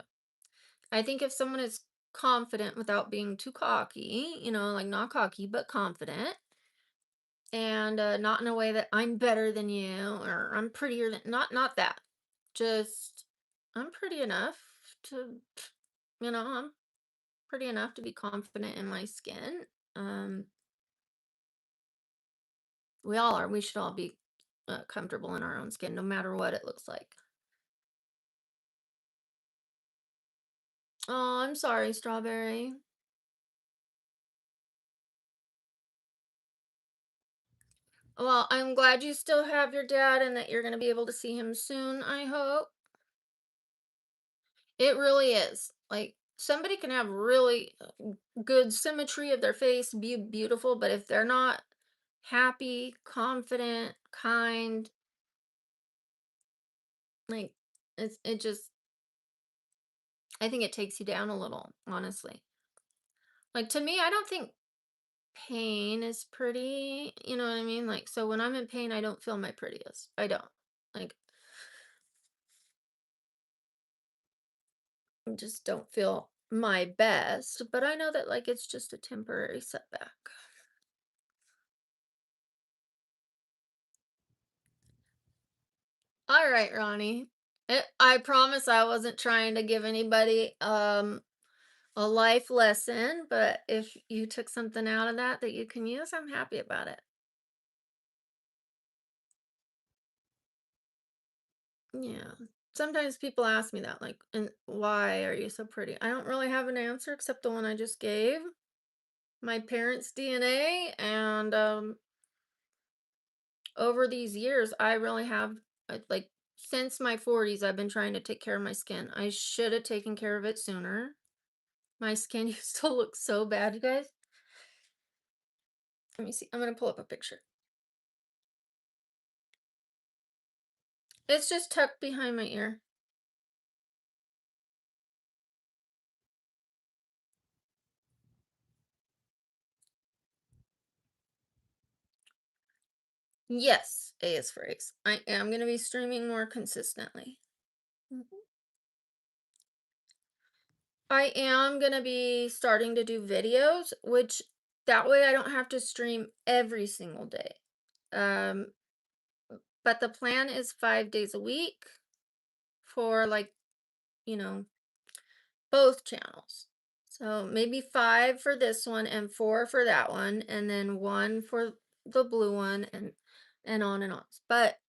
I think if someone is confident without being too cocky, like not cocky, but confident, and not in a way that I'm better than you or I'm prettier than, not that. Just, I'm pretty enough to, I'm pretty enough to be confident in my skin. Um, we all are. We should all be comfortable in our own skin, no matter what it looks like. Oh, I'm sorry, Strawberry. Well, I'm glad you still have your dad and that you're going to be able to see him soon, I hope. It really is. Like, somebody can have really good symmetry of their face, be beautiful, but if they're not happy, confident, kind, like, it just, I think it takes you down a little, honestly. Like, to me, I don't think pain is pretty, you know what I mean? Like, so when I'm in pain, I don't feel my prettiest. I don't. Like, I just don't feel my best, but I know that like it's just a temporary setback. All right, Ronnie. I promise I wasn't trying to give anybody a life lesson, but if you took something out of that that you can use, I'm happy about it. Yeah. Sometimes people ask me that, like, and why are you so pretty? I don't really have an answer except the one I just gave. My parents' DNA, and over these years, I really have, like, since my 40s, I've been trying to take care of my skin. I should have taken care of it sooner. My skin used to look so bad, you guys. Let me see. I'm gonna pull up a picture. It's just tucked behind my ear. Yes, A is for Ace. I am gonna be streaming more consistently. Mhm. I am gonna be starting to do videos, which that way I don't have to stream every single day. Um, but the plan is 5 days a week for like, you know, both channels. So maybe five for this one and four for that one, and then one for the blue one, and on and on. But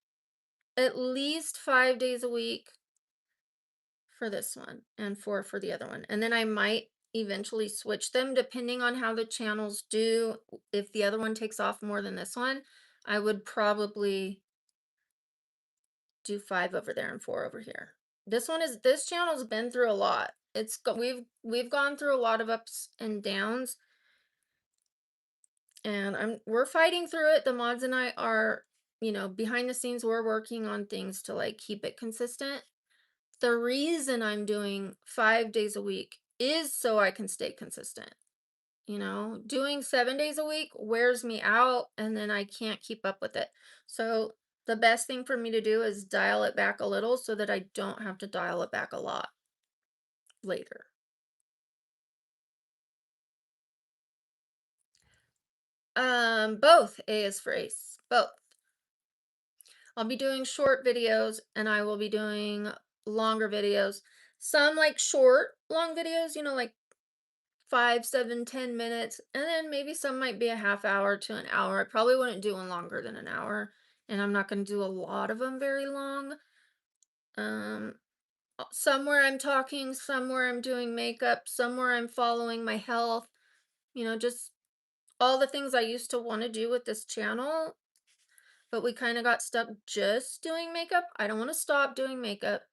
at least 5 days a week. for this one and 4 for the other one. And then I might eventually switch them depending on how the channels do. If the other one takes off more than this one, I would probably do 5 over there and 4 over here. This channel's been through a lot. We've gone through a lot of ups and downs, and we're fighting through it. The mods and I are, behind the scenes, we're working on things to like keep it consistent. The reason I'm doing 5 days a week is so I can stay consistent. Doing 7 days a week wears me out and then I can't keep up with it. So the best thing for me to do is dial it back a little so that I don't have to dial it back a lot later. Both. A is for ace. Both. I'll be doing short videos and I will be doing longer videos. Some like short, long videos, like 5, 7, 10 minutes, and then maybe some might be a half hour to an hour. I probably wouldn't do one longer than an hour, and I'm not going to do a lot of them very long. Um, somewhere I'm talking, somewhere I'm doing makeup, somewhere I'm following my health, just all the things I used to want to do with this channel, but we kind of got stuck just doing makeup. I don't want to stop doing makeup.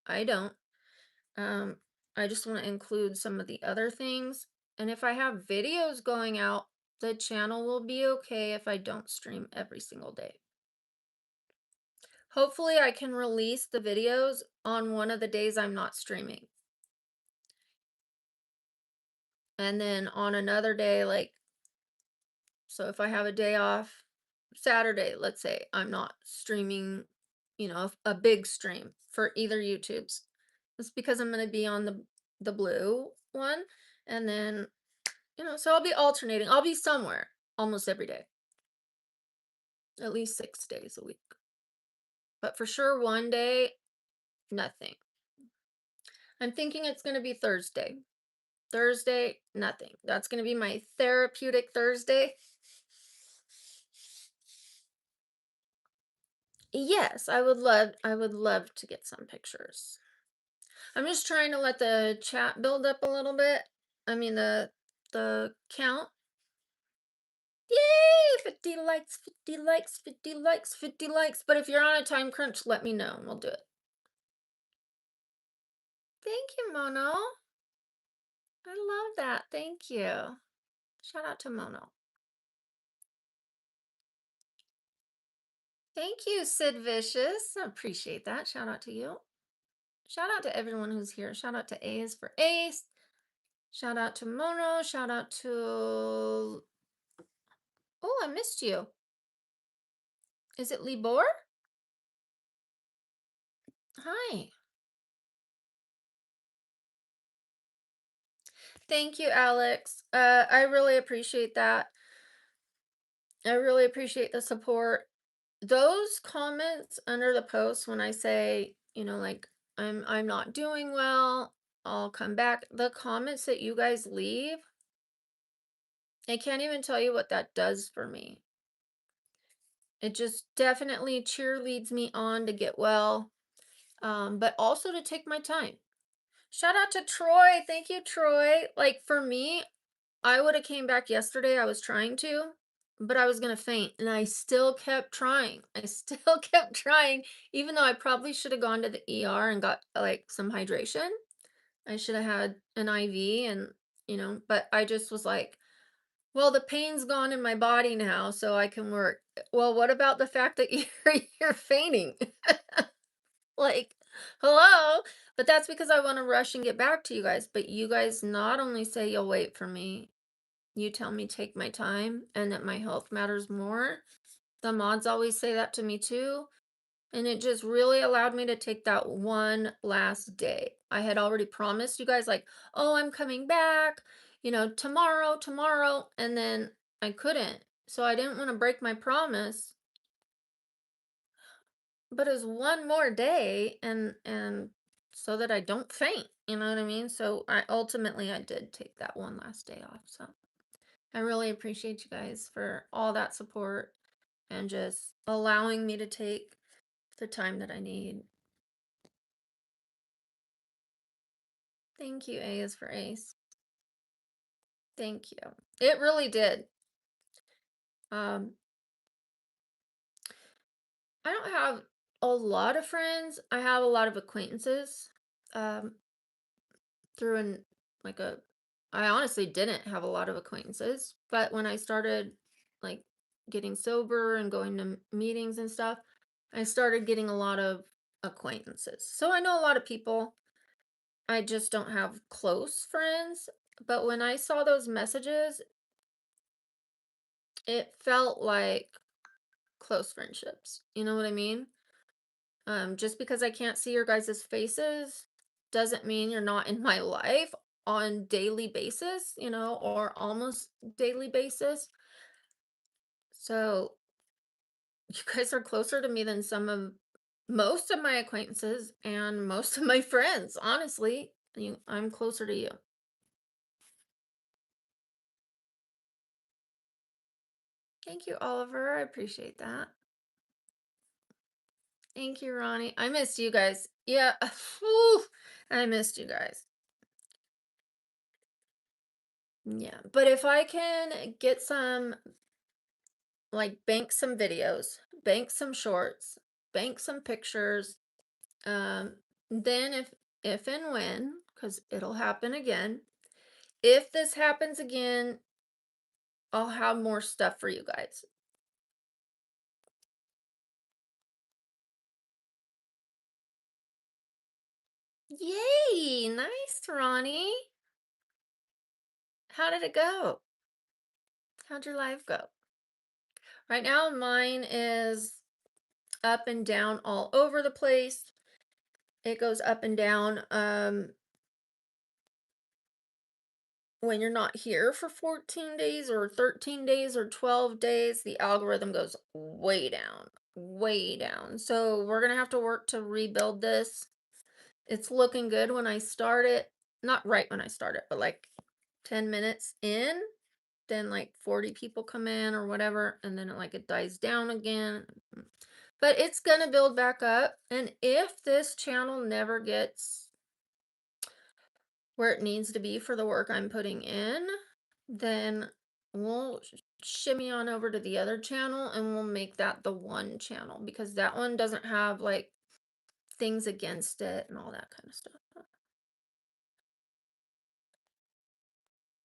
I don't. Um, I just want to include some of the other things. And if I have videos going out, the channel will be okay if I don't stream every single day. Hopefully, I can release the videos on one of the days I'm not streaming. And then on another day, so if I have a day off, Saturday, let's say, I'm not streaming, a big stream for either YouTube's. It's because I'm going to be on the blue one. And then so I'll be alternating. I'll be somewhere almost every day, at least 6 days a week. But for sure, one day, nothing. I'm thinking it's going to be Thursday. Thursday, nothing. That's going to be my therapeutic Thursday. Yes, I would love to get some pictures. I'm just trying to let the chat build up a little bit. I mean the count. Yay! 50 likes, 50 likes, 50 likes, 50 likes. But if you're on a time crunch, let me know and we'll do it. Thank you, Mono. I love that. Thank you. Shout out to Mono. Thank you, Sid Vicious. I appreciate that. Shout out to you. Shout out to everyone who's here. Shout out to A's for Ace. Shout out to Mono. Shout out to. Oh, I missed you. Is it Libor? Hi. Thank you, Alex. I really appreciate that. I really appreciate the support. Those comments under the post when I say, like I'm not doing well, I'll come back. The comments that you guys leave, I can't even tell you what that does for me. It just definitely cheerleads me on to get well, but also to take my time. Shout out to Troy. Thank you, Troy. Like for me, I would have came back yesterday. I was trying to, but I was gonna faint, and I still kept trying. I still kept trying, even though I probably should have gone to the ER and got like some hydration. I should have had an IV, and but I just was like, well, the pain's gone in my body now, so I can work. Well, what about the fact that you're fainting? Like, hello? But that's because I want to rush and get back to you guys. But you guys not only say you'll wait for me, you tell me take my time and that my health matters more. The mods always say that to me too. And it just really allowed me to take that one last day. I had already promised you guys, like, oh, I'm coming back, tomorrow, tomorrow. And then I couldn't. So I didn't want to break my promise. But it's one more day and so that I don't faint, you know what I mean? So I did take that one last day off. So I really appreciate you guys for all that support and just allowing me to take the time that I need. Thank you. A is for Ace. Thank you. It really did. Um, I don't have a lot of friends. I have a lot of acquaintances. Um, through an like a I honestly didn't have a lot of acquaintances, but when I started like getting sober and going to meetings and stuff, I started getting a lot of acquaintances. So I know a lot of people. I just don't have close friends. But when I saw those messages, it felt like close friendships. You know what I mean? Just because I can't see your guys' faces doesn't mean you're not in my life on daily basis, or almost daily basis. So you guys are closer to me than some of most of my acquaintances and most of my friends, honestly. I'm closer to you. Thank you, Oliver. I appreciate that. Thank you, Ronnie. I missed you guys. Yeah. Whew, I missed you guys. Yeah. But if I can get bank some videos, bank some shorts, bank some pictures. Then if and when, because it'll happen again. If this happens again, I'll have more stuff for you guys. Yay! Nice, Ronnie. How did it go? How'd your life go? Right now, mine is up and down all over the place. It goes up and down. When you're not here for 14 days or 13 days or 12 days, the algorithm goes way down, way down. So we're going to have to work to rebuild this. It's looking good when I start it. Not right when I start it, but like 10 minutes in, then like 40 people come in or whatever, and then it dies down again. But it's going to build back up. And if this channel never gets where it needs to be for the work I'm putting in, then we'll shimmy on over to the other channel and we'll make that the one channel because that one doesn't have like things against it and all that kind of stuff.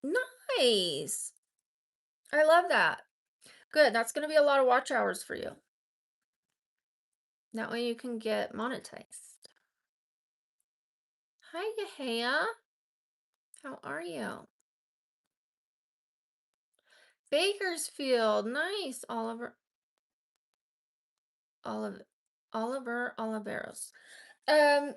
Nice. I love that. Good. That's going to be a lot of watch hours for you. That way you can get monetized. Hi, Yahaya. How are you? Bakersfield. Nice. Oliver, Oliver Oliveros. Um,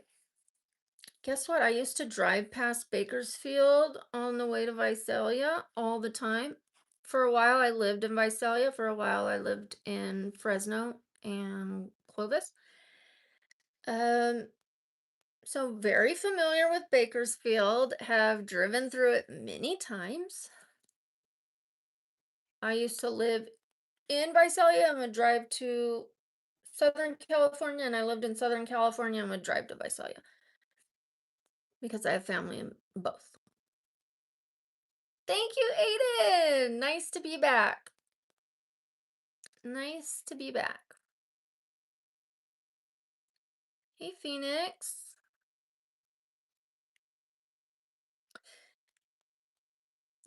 Guess what? I used to drive past Bakersfield on the way to Visalia all the time. For a while, I lived in Visalia. For a while, I lived in Fresno and Clovis. Um, so very familiar with Bakersfield, have driven through it many times. I used to live in Visalia and would drive to Southern California, and I lived in Southern California and would drive to Visalia because I have family in both. Thank you, Aiden. Nice to be back. Nice to be back. Hey, Phoenix.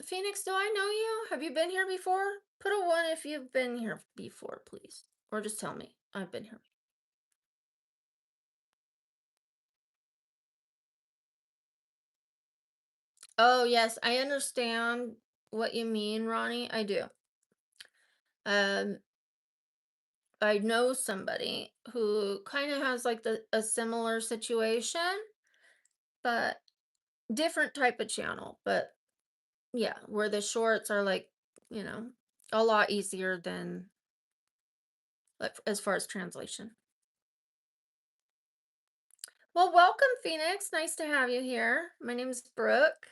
Phoenix, do I know you? Have you been here before? Put a 1 if you've been here before, please. Or just tell me I've been here. Oh, yes, I understand what you mean, Ronnie. I do. Um, I know somebody who kind of has like a similar situation, but different type of channel. But yeah, where the shorts are you know, a lot easier than like as far as translation. Well, welcome, Phoenix. Nice to have you here. My name is Brooke.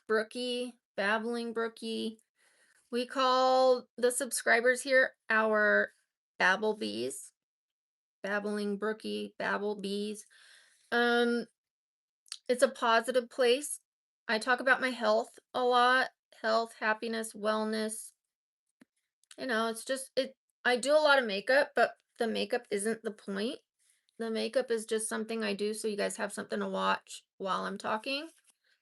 Brookie, Babbling Brookie. We call the subscribers here our Babble Bees. Babbling Brookie, Babble Bees. Um, It's a positive place. I talk about my health a lot, health, happiness, wellness. It's just I do a lot of makeup, but the makeup isn't the point. The makeup is just something I do so you guys have something to watch while I'm talking.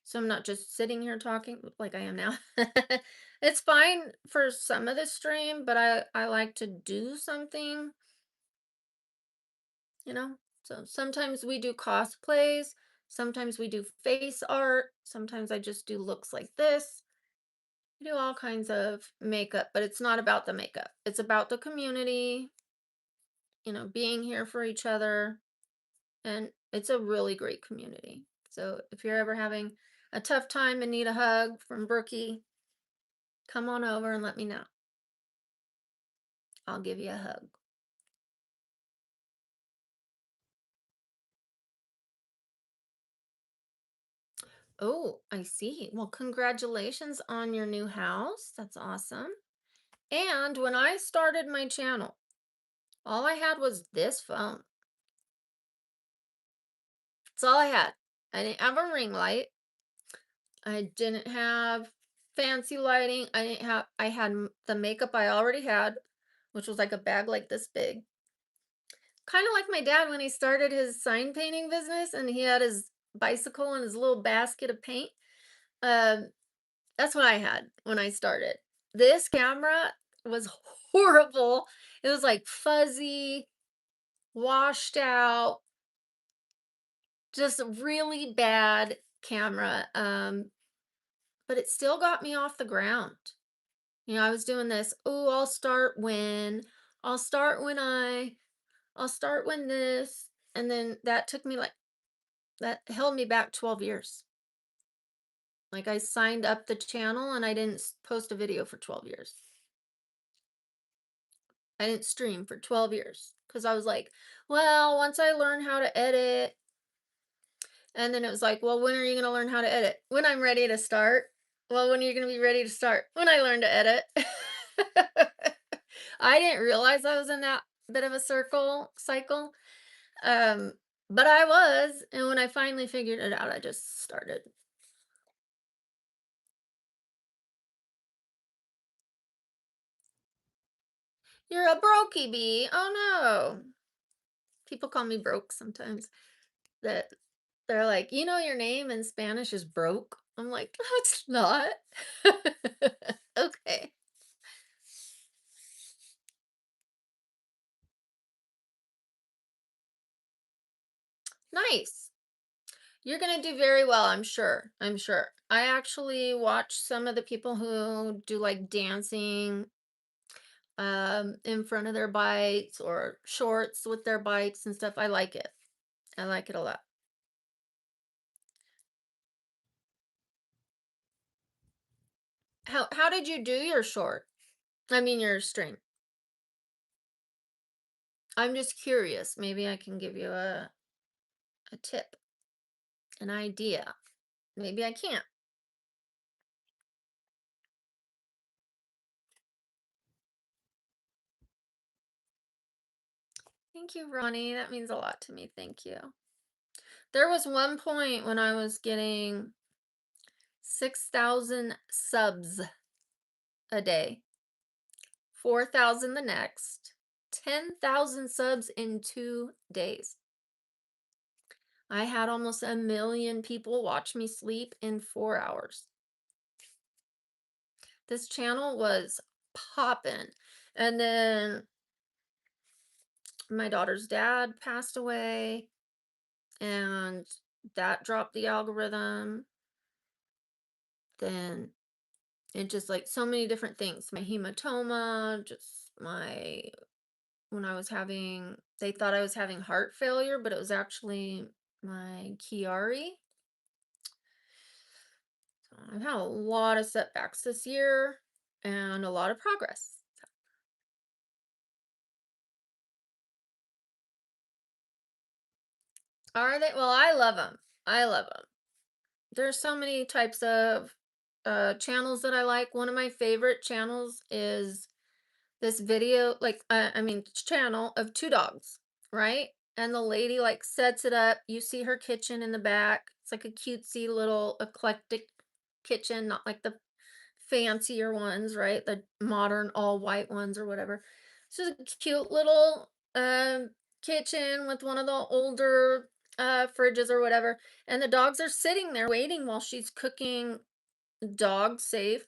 So I'm not just sitting here talking like I am now. It's fine for some of the stream, but I like to do something, you know? So sometimes we do cosplays, sometimes we do face art, sometimes I just do looks like this. I do all kinds of makeup, but it's not about the makeup. It's about the community, being here for each other, and it's a really great community. So if you're ever having a tough time and need a hug from Brookie, come on over and let me know. I'll give you a hug. Oh, I see. Well, congratulations on your new house. That's awesome. And when I started my channel, all I had was this phone. That's all I had. I didn't have a ring light. I didn't have fancy lighting. I had the makeup I already had, which was like a bag like this big. Kind of like my dad when he started his sign painting business and he had his bicycle and his little basket of paint. Um, that's what I had when I started. This camera was horrible. It was like fuzzy, washed out, just a really bad camera. But it still got me off the ground. I was doing this, oh, I'll start when I'll start when this, and then that held me back 12 years. Like I signed up the channel and I didn't post a video for 12 years. I didn't stream for 12 years because I was like, well, once I learn how to edit, and then it was like, well, when are you going to learn how to edit? When I'm ready to start. Well, when are you going to be ready to start? When I learn to edit. I didn't realize I was in that bit of a cycle. Um, but I was, and when I finally figured it out, I just started. You're a brokey bee. Oh no. People call me broke sometimes. That they're like, your name in Spanish is broke. I'm like, no, it's not. Okay. Nice. You're gonna do very well, I'm sure. I'm sure. I actually watch some of the people who do like dancing in front of their bikes or shorts with their bikes and stuff. I like it. I like it a lot. How did you do your short? I mean your stream. I'm just curious. Maybe I can give you a tip, an idea. Maybe I can't. Thank you, Ronnie. That means a lot to me. Thank you. There was one point when I was getting 6,000 subs a day, 4,000 the next, 10,000 subs in 2 days. I had almost 1 million people watch me sleep in 4 hours. This channel was popping. And then my daughter's dad passed away, and that dropped the algorithm. Then it just like so many different things. My hematoma, just when I was having, they thought I was having heart failure, but it was actually my Chiari. So I've had a lot of setbacks this year and a lot of progress. Are they? Well, I love them. I love them. There's so many types of channels that I like. One of my favorite channels is this video, like, I mean, channel of two dogs, right? and the lady like sets it up. You see her kitchen in the back. It's like a cutesy little eclectic kitchen, not like the fancier ones, right? The modern all white ones or whatever. It's just a cute little kitchen with one of the older fridges or whatever. And the dogs are sitting there waiting while she's cooking dog safe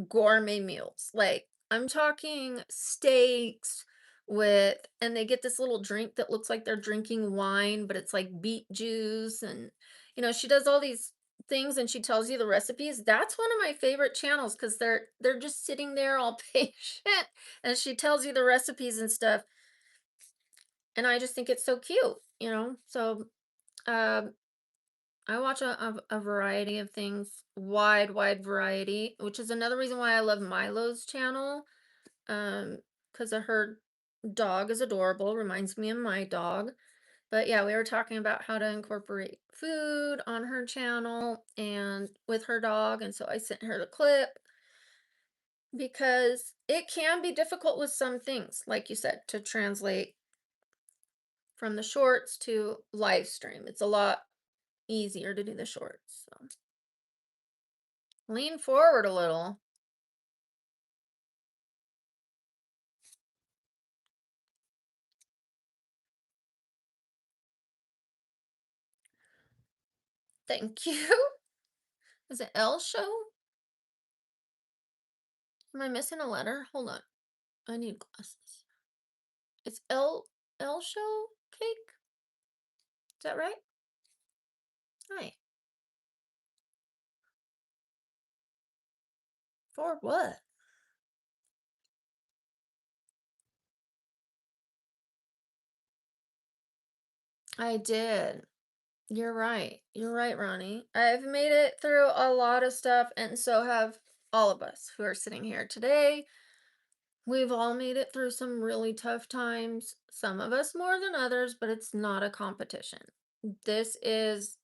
gourmet meals. Like I'm talking steaks with, and they get this little drink that looks like they're drinking wine, but it's like beet juice. And, she does all these things and she tells you the recipes. That's one of my favorite channels because they're just sitting there all patient and she tells you the recipes and stuff. And I just think it's so cute. So um I watch a variety of things, wide variety, which is another reason why I love Milo's channel. Because her dog is adorable, reminds me of my dog. But yeah, we were talking about how to incorporate food on her channel and with her dog. And so I sent her the clip because it can be difficult with some things, like you said, to translate from the shorts to live stream. It's a lot easier to do the shorts. So lean forward a little. Thank you. Is it L show? Am I missing a letter? Hold on. I need glasses. It's L show cake? Is that right? Hi. For what? I did. You're right. You're right, Ronnie. I've made it through a lot of stuff, and so have all of us who are sitting here today. We've all made it through some really tough times, some of us more than others, but it's not a competition. This is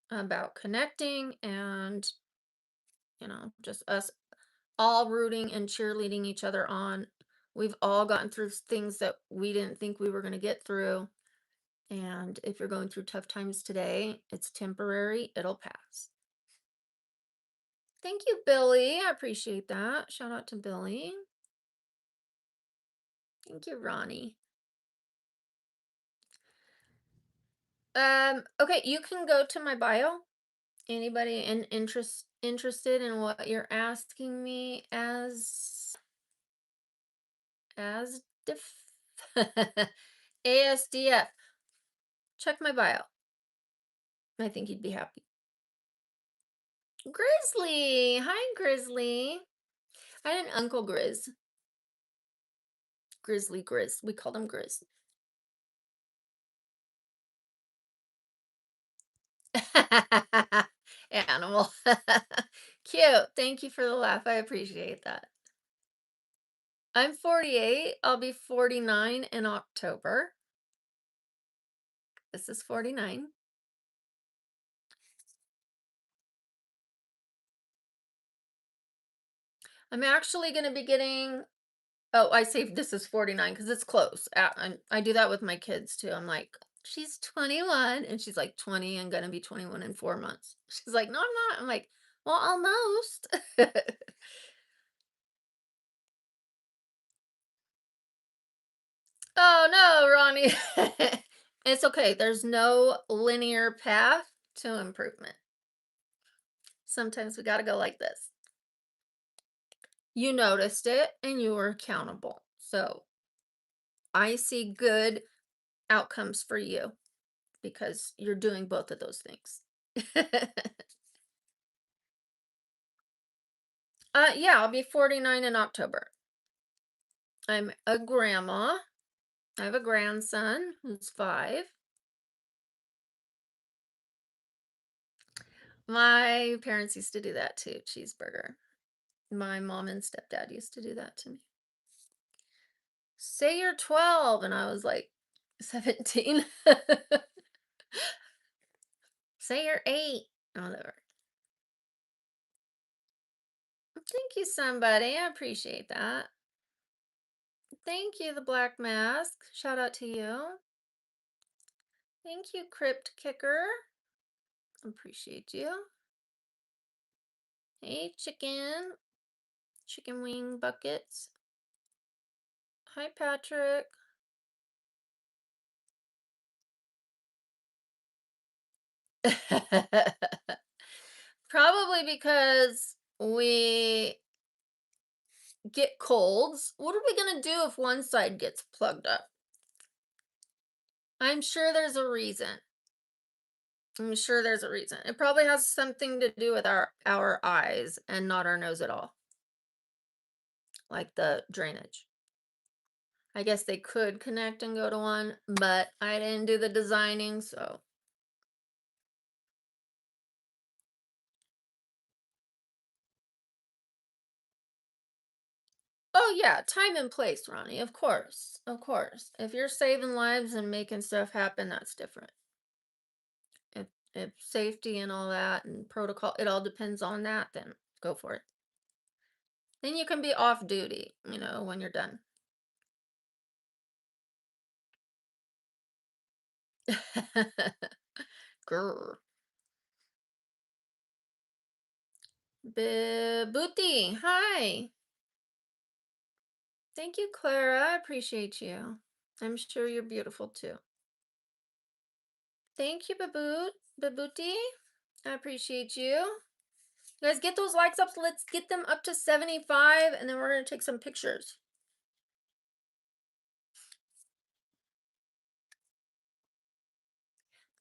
about connecting and, just us all rooting and cheerleading each other on. We've all gotten through things that we didn't think we were going to get through. And if you're going through tough times today, it's temporary, it'll pass. Thank you, Billy. I appreciate that. Shout out to Billy. Thank you, Ronnie. Okay, you can go to my bio. Anybody interested in what you're asking me as def ASDF. Check my bio. I think you'd be happy. Grizzly. Hi, Grizzly. I had an Uncle Grizz. Grizzly Grizz. We called him Grizz. Animal. Cute. Thank you for the laugh. I appreciate that. I'm 48. I'll be 49 in October. This is 49. I'm actually going to be getting. Oh, I say this is 49 because it's close. I do that with my kids too. I'm like, she's 21 and she's like 20 and gonna be 21 in 4 months. She's like, no, I'm not. I'm like, well, almost. Oh no, Ronnie. It's okay. There's no linear path to improvement. Sometimes we got to go like this. You noticed it and you were accountable. So I see good outcomes for you because you're doing both of those things. Yeah, I'll be 49 in October. I'm a grandma. I have a grandson who's 5. My parents used to do that too, cheeseburger. My mom and stepdad used to do that to me. Say you're 12, and I was like 17. Say you're 8. Oh, whatever. Thank you, somebody. I appreciate that. Thank you, the Black Mask. Shout out to you. Thank you, Crypt Kicker. Appreciate you. Hey, chicken. Chicken wing buckets. Hi, Patrick. Probably because we get colds. What are we gonna do if one side gets plugged up? I'm sure there's a reason. I'm sure there's a reason. It probably has something to do with our eyes and not our nose at all, like the drainage. I guess they could connect and go to one, but I didn't do the designing, so. Oh yeah, time and place, Ronnie. Of course. Of course. If you're saving lives and making stuff happen, that's different. If safety and all that and protocol, it all depends on that, then go for it. Then you can be off duty, when you're done. Grr. Booty, hi. Thank you, Clara. I appreciate you. I'm sure you're beautiful too. Thank you, Babooty. I appreciate you. You guys get those likes up. Let's get them up to 75 and then we're going to take some pictures.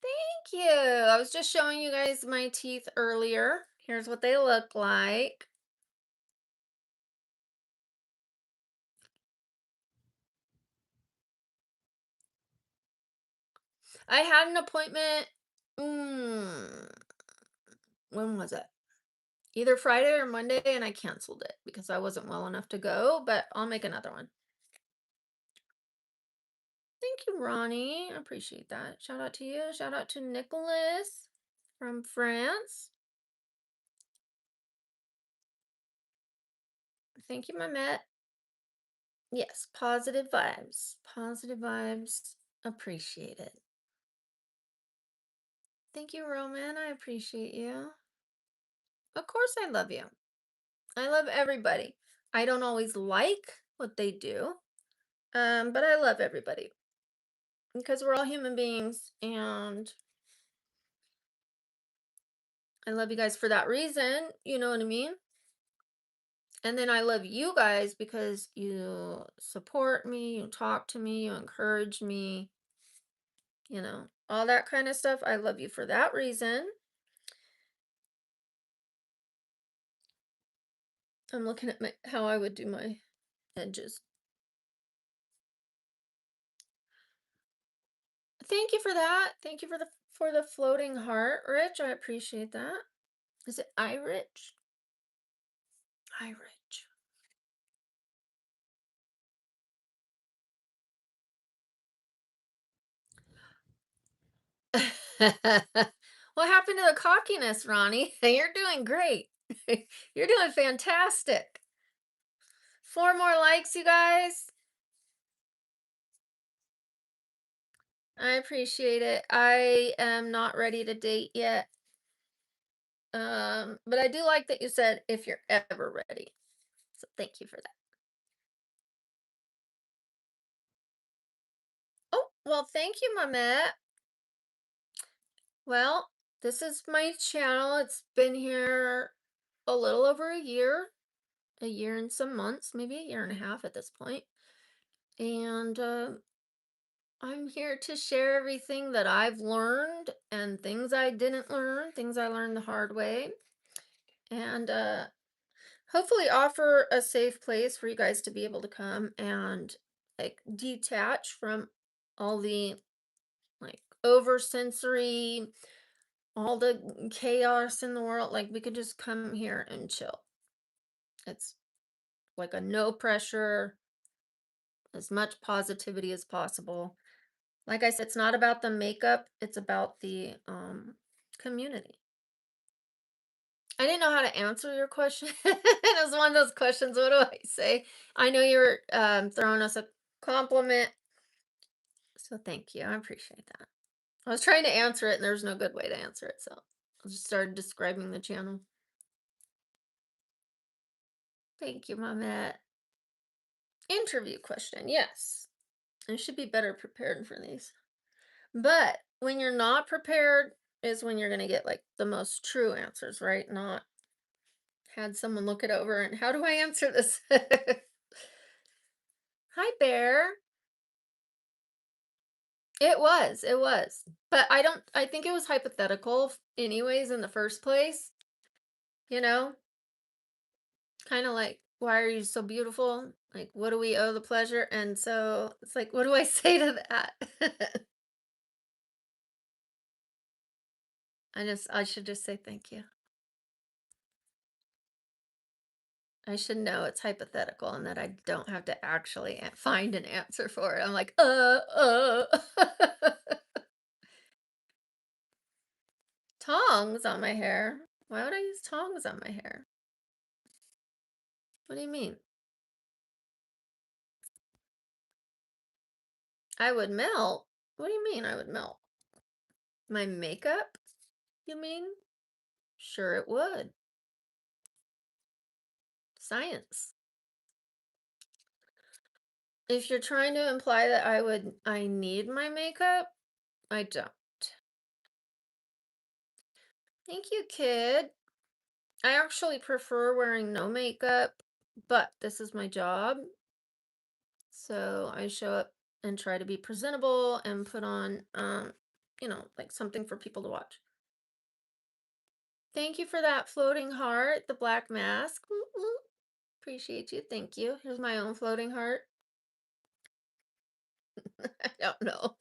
Thank you. I was just showing you guys my teeth earlier. Here's what they look like. I had an appointment. When was it? Either Friday or Monday, and I canceled it because I wasn't well enough to go, but I'll make another one. Thank you, Ronnie. I appreciate that. Shout out to you. Shout out to Nicholas from France. Thank you, Mamet. Yes, positive vibes. Positive vibes. Appreciate it. Thank you, Roman. I appreciate you. Of course, I love you. I love everybody. I don't always like what they do, but I love everybody because we're all human beings, and I love you guys for that reason. You know what I mean? And then I love you guys because you support me, you talk to me, you encourage me, all that kind of stuff. I love you for that reason. I'm looking at how I would do my edges. Thank you for that. Thank you for the floating heart, Rich. I appreciate that. Is it I Rich? I Rich. What happened to the cockiness, Ronnie? You're doing great. You're doing fantastic. 4 more likes, you guys. I appreciate it. I am not ready to date yet. But I do like that you said if you're ever ready. So thank you for that. Oh, well, thank you, Mamet. Well, this is my channel. It's been here a little over a year and some months, maybe a year and a half at this point. And I'm here to share everything that I've learned and things I didn't learn, things I learned the hard way. And hopefully offer a safe place for you guys to be able to come and like detach from all the like over sensory, all the chaos in the world. Like we could just come here and chill. It's like a no pressure, as much positivity as possible. Like I said, it's not about the makeup, it's about the community. I didn't know how to answer your question. It was one of those questions. What do I say? I know you were throwing us a compliment. So thank you. I appreciate that. I was trying to answer it and there's no good way to answer it, so I just started describing the channel. Thank you, Mamet. Interview question. Yes. I should be better prepared for these. But when you're not prepared is when you're going to get like the most true answers, right? Not had someone look it over and how do I answer this? Hi, Bear. It was. It was. But I think it was hypothetical anyways in the first place, you know? Kind of like, why are you so beautiful? Like, what do we owe the pleasure? And so it's like, what do I say to that? I should just say thank you. I should know it's hypothetical and that I don't have to actually find an answer for it. I'm like, tongs on my hair. Why would I use tongs on my hair? What do you mean? I would melt? What do you mean I would melt? My makeup, you mean? Sure it would. Science. If you're trying to imply that I need my makeup, I don't. Thank you, kid. I actually prefer wearing no makeup, but this is my job. So I show up and try to be presentable and put on, like something for people to watch. Thank you for that floating heart, the black mask. Ooh, ooh. Appreciate you. Thank you. Here's my own floating heart. I don't know.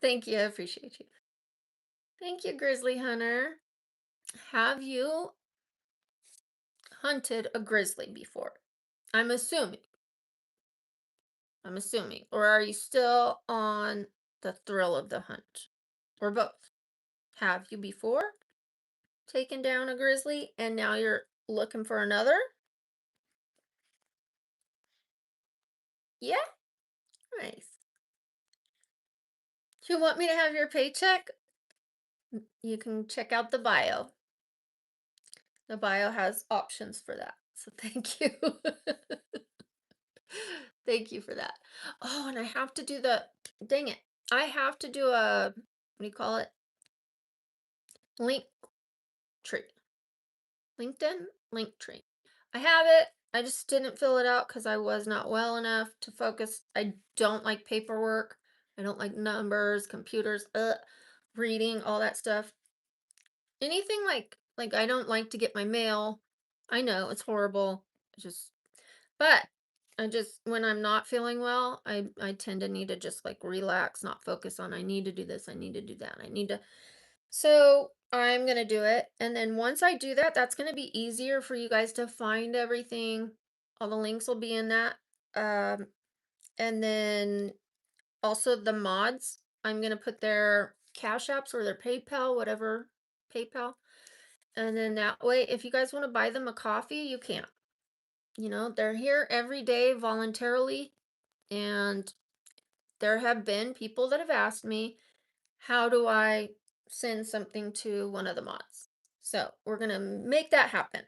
Thank you. I appreciate you. Thank you, Grizzly Hunter. Have you hunted a grizzly before? I'm assuming. I'm assuming. Or are you still on the thrill of the hunt? Or both? Have you before taken down a grizzly and now you're looking for another? Yeah? Nice. Do you want me to have your paycheck? You can check out the bio. The bio has options for that. So thank you. Thank you for that. Oh, and I have to do dang it. I have to do what do you call it? Link tree. LinkedIn link tree. I have it. I just didn't fill it out because I was not well enough to focus. I don't like paperwork. I don't like numbers, computers, reading, all that stuff. Anything like I don't like to get my mail. I know it's horrible. Just but I just when I'm not feeling well, I tend to need to just like relax, not focus on I need to do this, I need to do that. I need to so I'm gonna do it. And then once I do that, that's gonna be easier for you guys to find everything. All the links will be in that. Um, and then also the mods, I'm gonna put their Cash Apps or their PayPal, whatever PayPal. And then that way, if you guys want to buy them a coffee, you can. They're here every day voluntarily. And there have been people that have asked me, how do I send something to one of the mods? So we're going to make that happen.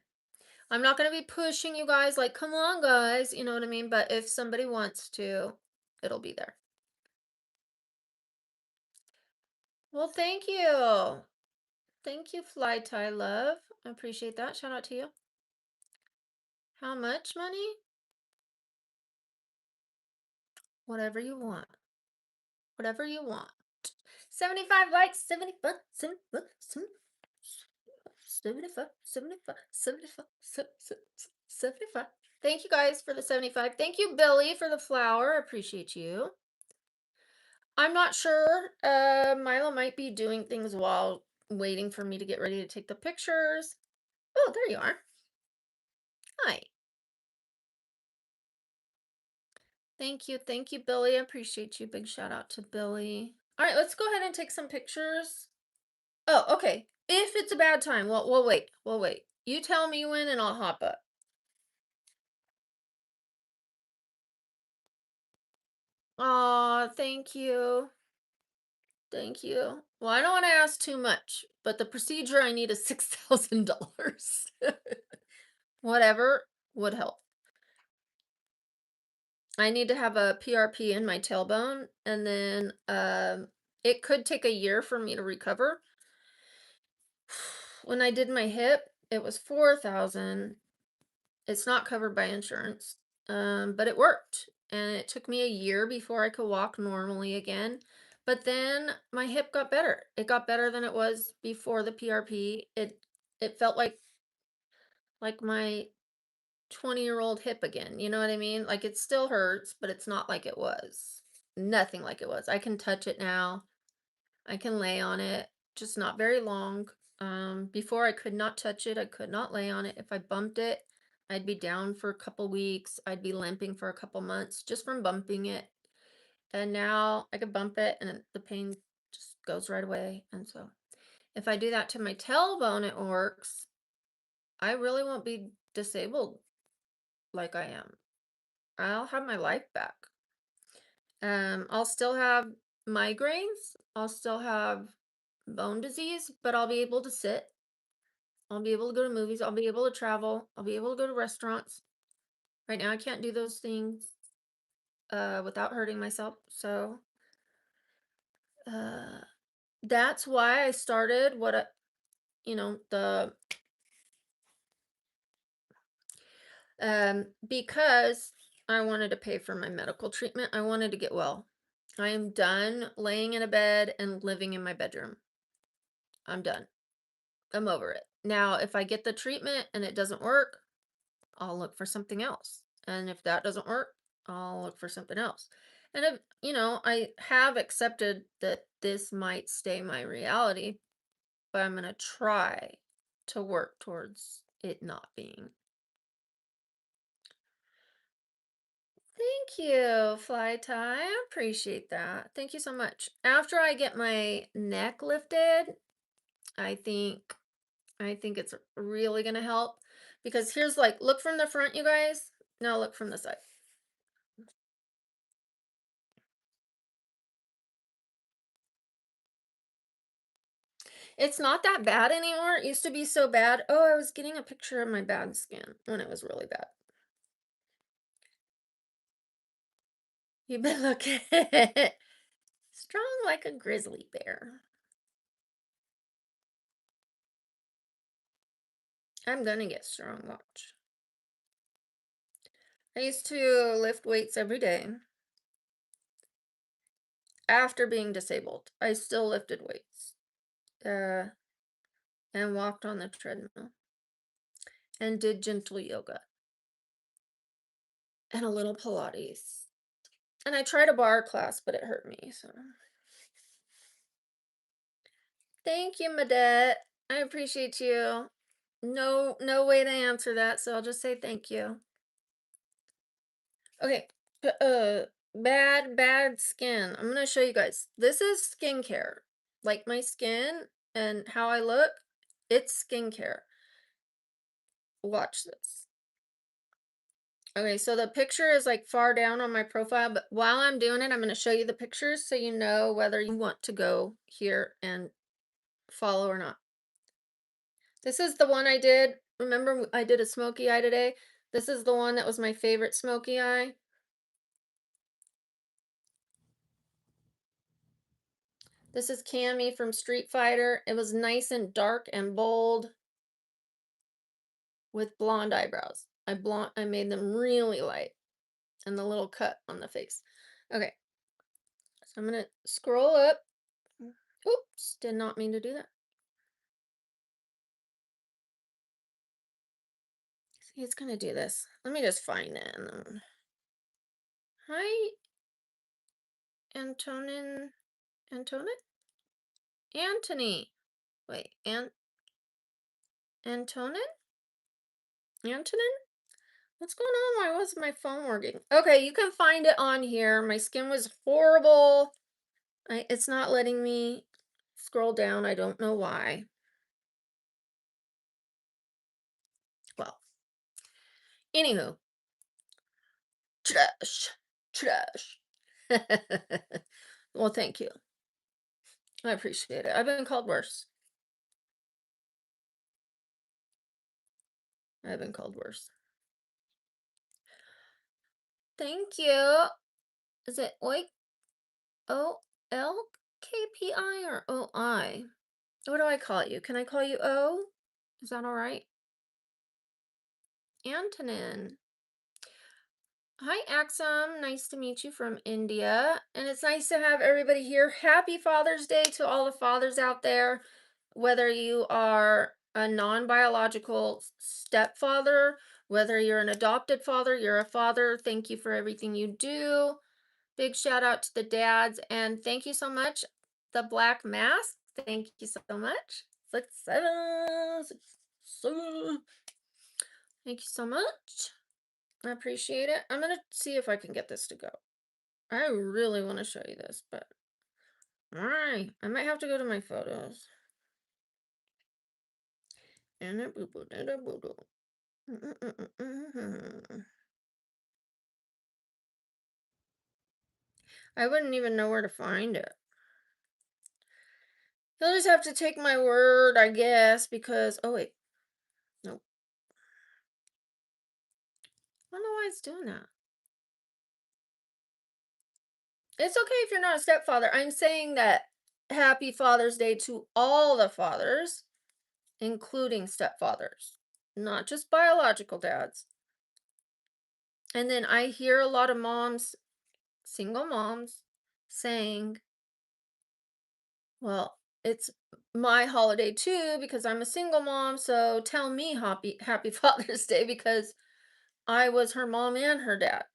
I'm not going to be pushing you guys like, come on, guys. You know what I mean? But if somebody wants to, it'll be there. Well, thank you. Thank you, Fly Tie Love. I appreciate that. Shout out to you. How much money? Whatever you want. Whatever you want. 75 likes, 75, 75, 75, 75, 75, 75. Thank you guys for the 75. Thank you, Billy, for the flower. Appreciate you. I'm not sure. Milo might be doing things while waiting for me to get ready to take the pictures. Oh, there you are. Hi. Thank you. Thank you, Billy. I appreciate you. Big shout out to Billy. All right, let's go ahead and take some pictures. Oh, okay. If it's a bad time, we'll wait. We'll wait. You tell me when and I'll hop up. Aw, thank you. Thank you. Well, I don't want to ask too much, but the procedure I need is $6,000. Whatever would help. I need to have a PRP in my tailbone, and then it could take a year for me to recover. When I did my hip, it was 4,000. It's not covered by insurance, but it worked, and it took me a year before I could walk normally again. But then my hip got better. It got better than it was before the PRP. It felt like my 20-year-old hip again. You know what I mean? Like it still hurts, but it's not like it was. Nothing like it was. I can touch it now. I can lay on it, just not very long. Before I could not touch it, I could not lay on it. If I bumped it, I'd be down for a couple weeks. I'd be limping for a couple months just from bumping it. And now I could bump it and the pain just goes right away. And so if I do that to my tailbone, it works. I really won't be disabled like I am. I'll have my life back. I'll still have migraines. I'll still have bone disease, but I'll be able to sit. I'll be able to go to movies. I'll be able to travel. I'll be able to go to restaurants. Right now, I can't do those things without hurting myself. So uh, that's why I started the because I wanted to pay for my medical treatment. I wanted to get well. I am done laying in a bed and living in my bedroom. I'm done. I'm over it. Now, if I get the treatment and it doesn't work, I'll look for something else. And if that doesn't work, I'll look for something else. And I have accepted that this might stay my reality, but I'm going to try to work towards it not being. Thank you, Fly Tie. I appreciate that. Thank you so much. After I get my neck lifted, I think I think it's really going to help because here's like look from the front, you guys. Now look from the side. It's not that bad anymore. It used to be so bad. Oh, I was getting a picture of my bad skin when it was really bad. You've been looking strong like a grizzly bear. I'm gonna get strong, watch. I used to lift weights every day after being disabled. I still lifted weights uh, and walked on the treadmill and did gentle yoga and a little Pilates. And I tried a bar class, but it hurt me. So thank you, Madette. I appreciate you. No way to answer that, so I'll just say thank you. Okay, bad skin. I'm gonna show you guys. This is skincare. Like my skin and how I look, it's skincare. Watch this. Okay, so the picture is like far down on my profile, but while I'm doing it, I'm gonna show you the pictures so you know whether you want to go here and follow or not. This is the one I did. Remember, I did a smoky eye today? This is the one that was my favorite smoky eye. This is Cammy from Street Fighter. It was nice and dark and bold with blonde eyebrows. I made them really light and the little cut on the face. Okay, so I'm gonna scroll up. Oops, did not mean to do that. See, it's gonna do this. Let me just find it. Hi, Antonin, Antonin, Antony. Wait, Antonin, Antonin. What's going on? Why wasn't my phone working? Okay, you can find it on here. My skin was horrible. It's not letting me scroll down. I don't know why. Well, anywho, trash, trash. Well, thank you. I appreciate it. I've been called worse. I've been called worse. Thank you. Is it OLKPI or OI? What do I call you? Can I call you O? Is that all right? Antonin. Hi, Axum. Nice to meet you from India. And it's nice to have everybody here. Happy Father's Day to all the fathers out there, whether you are a non-biological stepfather, whether you're an adopted father, you're a father. Thank you for everything you do. Big shout out to the dads. And thank you so much. The Black Mask. Thank you so much. 6, 7, 6, 7. Thank you so much. I appreciate it. I'm gonna see if I can get this to go. I really want to show you this, but alright. I might have to go to my photos. And it boo boo da da boo boo. I wouldn't even know where to find it. You'll just have to take my word, I guess, because oh wait. Nope. I don't know why it's doing that. It's okay if you're not a stepfather. I'm saying that happy Father's Day to all the fathers, including stepfathers, not just biological dads. And then I hear a lot of moms, single moms, saying, well, it's my holiday too because I'm a single mom, so tell me happy Father's Day because I was her mom and her dad.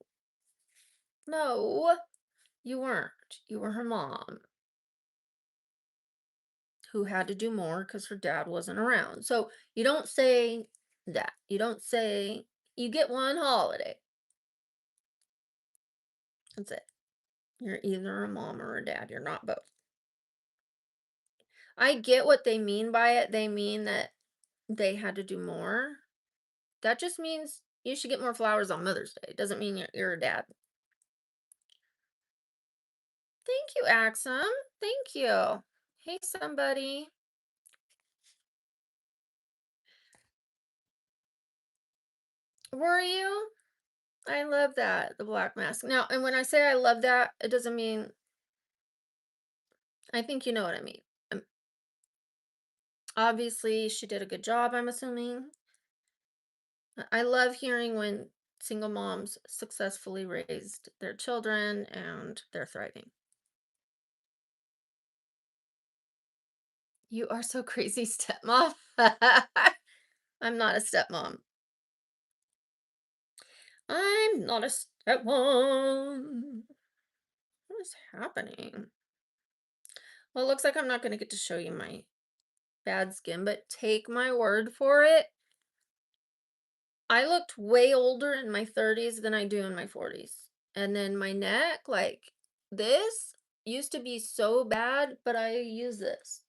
No, you weren't. You were her mom who had to do more because her dad wasn't around. So you don't say that. You don't say you get one holiday. That's it. You're either a mom or a dad. You're not both. I get what they mean by it. They mean that they had to do more. That just means you should get more flowers on Mother's Day. It doesn't mean you're a dad. Thank you, Axum. Thank you. Hey, somebody. Were you? I love that, the black mask. Now, and when I say I love that, it doesn't mean, I think you know what I mean. Obviously, she did a good job, I'm assuming. I love hearing when single moms successfully raised their children and they're thriving. You are so crazy, stepmom. I'm not a stepmom. I'm not a stepmom. What is happening? Well, it looks like I'm not going to get to show you my bad skin, but take my word for it. I looked way older in my 30s than I do in my 40s. And then my neck, like this, used to be so bad, but I use this.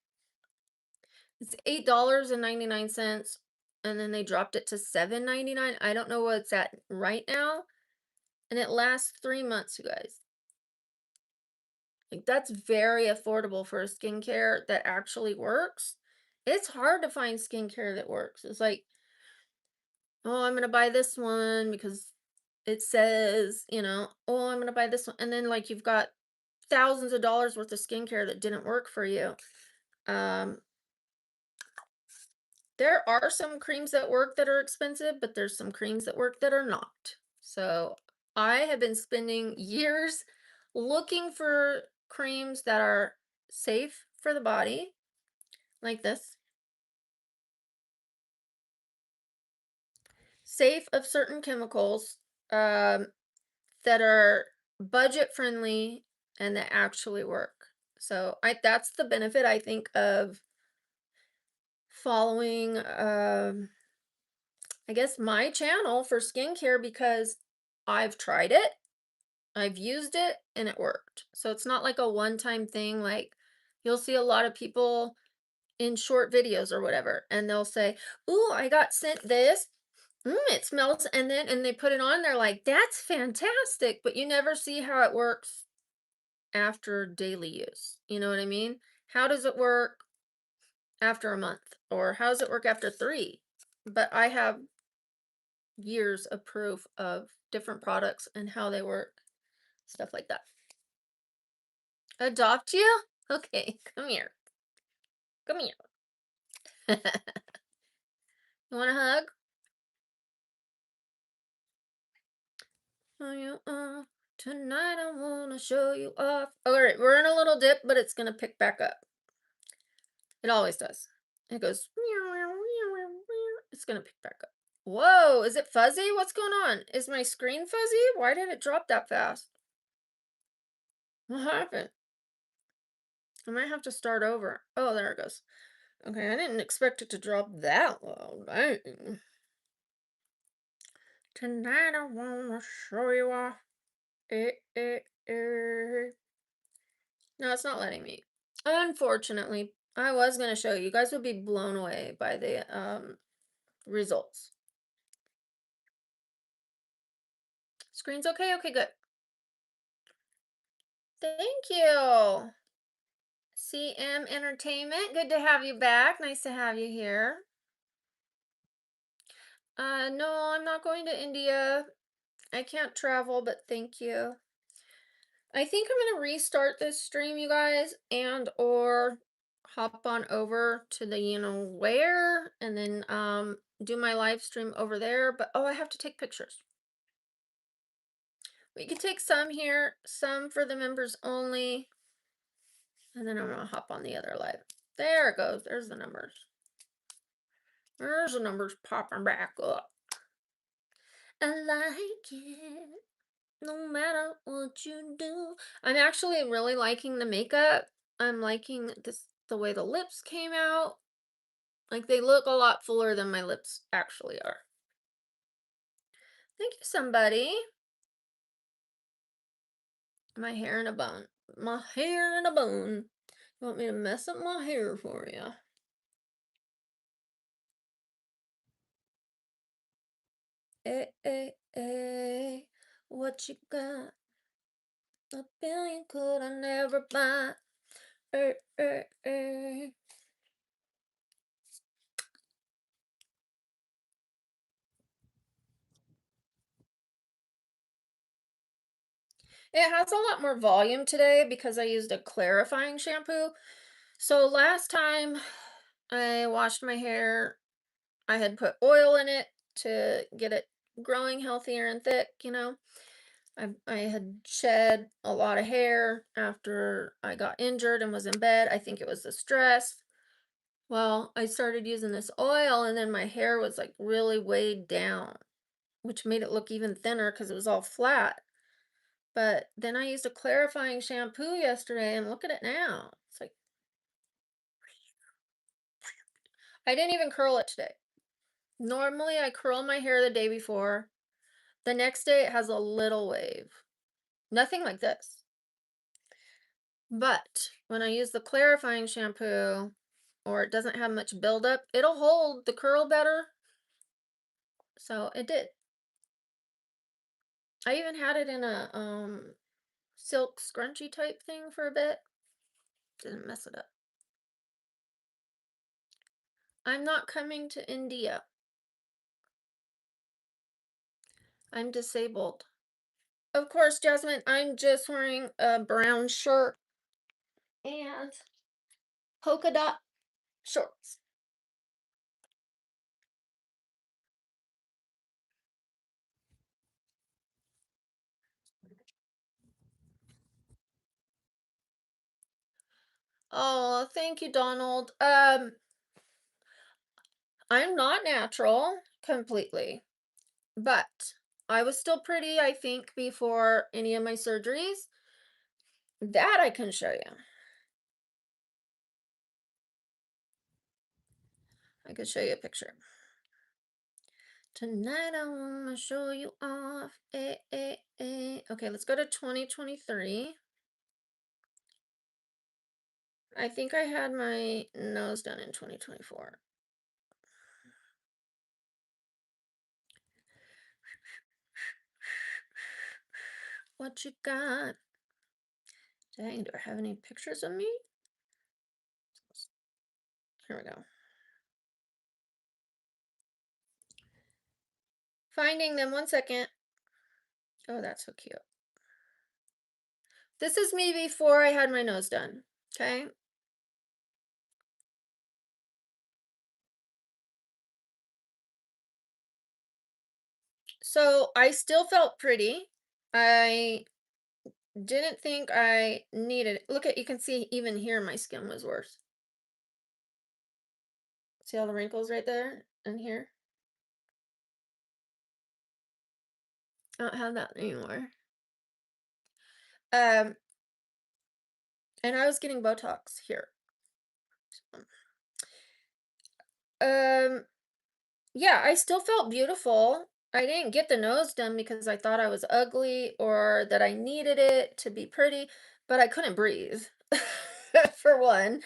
It's $8.99, and then they dropped it to $7.99. I don't know what it's at right now, and it lasts 3 months, you guys. Like, that's very affordable for a skincare that actually works. It's hard to find skincare that works. It's like, oh, I'm gonna buy this one because it says, oh, I'm gonna buy this one. And then like you've got thousands of dollars worth of skincare that didn't work for you. Um, there are some creams that work that are expensive, but there's some creams that work that are not. So I have been spending years looking for creams that are safe for the body, like this, safe of certain chemicals, um, that are budget friendly and that actually work. So that's the benefit I think of following I guess my channel for skincare because I've tried it, I've used it, and it worked. So it's not like a one-time thing. Like you'll see a lot of people in short videos or whatever, and they'll say, "Ooh, I got sent this. It smells," and they put it on. They're like, "That's fantastic," but you never see how it works after daily use. You know what I mean? How does it work after a month? Or how does it work after 3? But I have years of proof of different products and how they work, stuff like that. Adopt you? Okay, come here. Come here. You want a hug? Show you off. Tonight I wanna show you off. Alright, we're in a little dip, but it's gonna pick back up. It always does. It goes. It's gonna pick back up. Whoa, is it fuzzy? What's going on? Is my screen fuzzy? Why did it drop that fast? What happened? I might have to start over. Oh, there it goes. Okay, I didn't expect it to drop that low. Dang. Tonight I wanna show you off. Eh, eh, eh. No, it's not letting me. Unfortunately, I was gonna show you. You guys would be blown away by the results. Screen's okay? Okay, good. Thank you. CM Entertainment. Good to have you back. Nice to have you here. No, I'm not going to India. I can't travel, but thank you. I think I'm gonna restart this stream, you guys, and or hop on over to the you know where and then do my live stream over there. But oh, I have to take pictures. We could take some here, some for the members only, and then I'm gonna hop on the other live. There it goes. There's the numbers. There's the numbers popping back up. I like it. No matter what you do. I'm actually really liking the makeup. I'm liking the way the lips came out. Like they look a lot fuller than my lips actually are. Thank you, somebody. My hair in a bun. My hair in a bun. You want me to mess up my hair for you? Eh. What you got? A billion could I never buy. Eh. It has a lot more volume today because I used a clarifying shampoo. So last time I washed my hair, I had put oil in it to get it growing healthier and thick, you know. I had shed a lot of hair after I got injured and was in bed. I think it was the stress. Well, I started using this oil and then my hair was like really weighed down, which made it look even thinner because it was all flat. But then I used a clarifying shampoo yesterday and look at it now. It's like, I didn't even curl it today. Normally I curl my hair the day before. The next day it has a little wave. Nothing like this. But when I use the clarifying shampoo or it doesn't have much buildup, it'll hold the curl better. So it did. I even had it in a silk scrunchy type thing for a bit. Didn't mess it up. I'm not coming to India. I'm disabled. Of course, Jasmine, I'm just wearing a brown shirt and polka dot shorts. Oh, thank you, Donald. I'm not natural completely, but I was still pretty, I think, before any of my surgeries. That I can show you. I could show you a picture. Tonight I wanna show you off. Okay, let's go to 2023. I think I had my nose done in 2024. What you got? Dang, do I have any pictures of me? Here we go. Finding them, 1 second. Oh, that's so cute. This is me before I had my nose done. Okay. So I still felt pretty. I didn't think I needed it. Look at, you can see even here my skin was worse. See all the wrinkles right there and here? I don't have that anymore. Um, and I was getting Botox here. Um, yeah, I still felt beautiful. I didn't get the nose done because I thought I was ugly or that I needed it to be pretty, but I couldn't breathe, for one.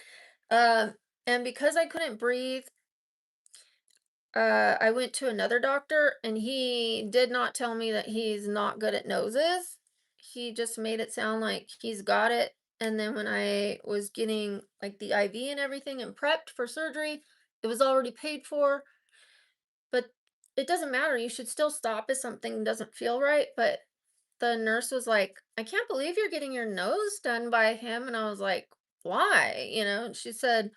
Um, and because I couldn't breathe, I went to another doctor and he did not tell me that he's not good at noses. He just made it sound like he's got it. And then when I was getting like the IV and everything and prepped for surgery, it was already paid for. But it doesn't matter. You should still stop if something doesn't feel right. But the nurse was like, I can't believe you're getting your nose done by him. And I was like, why? And she said,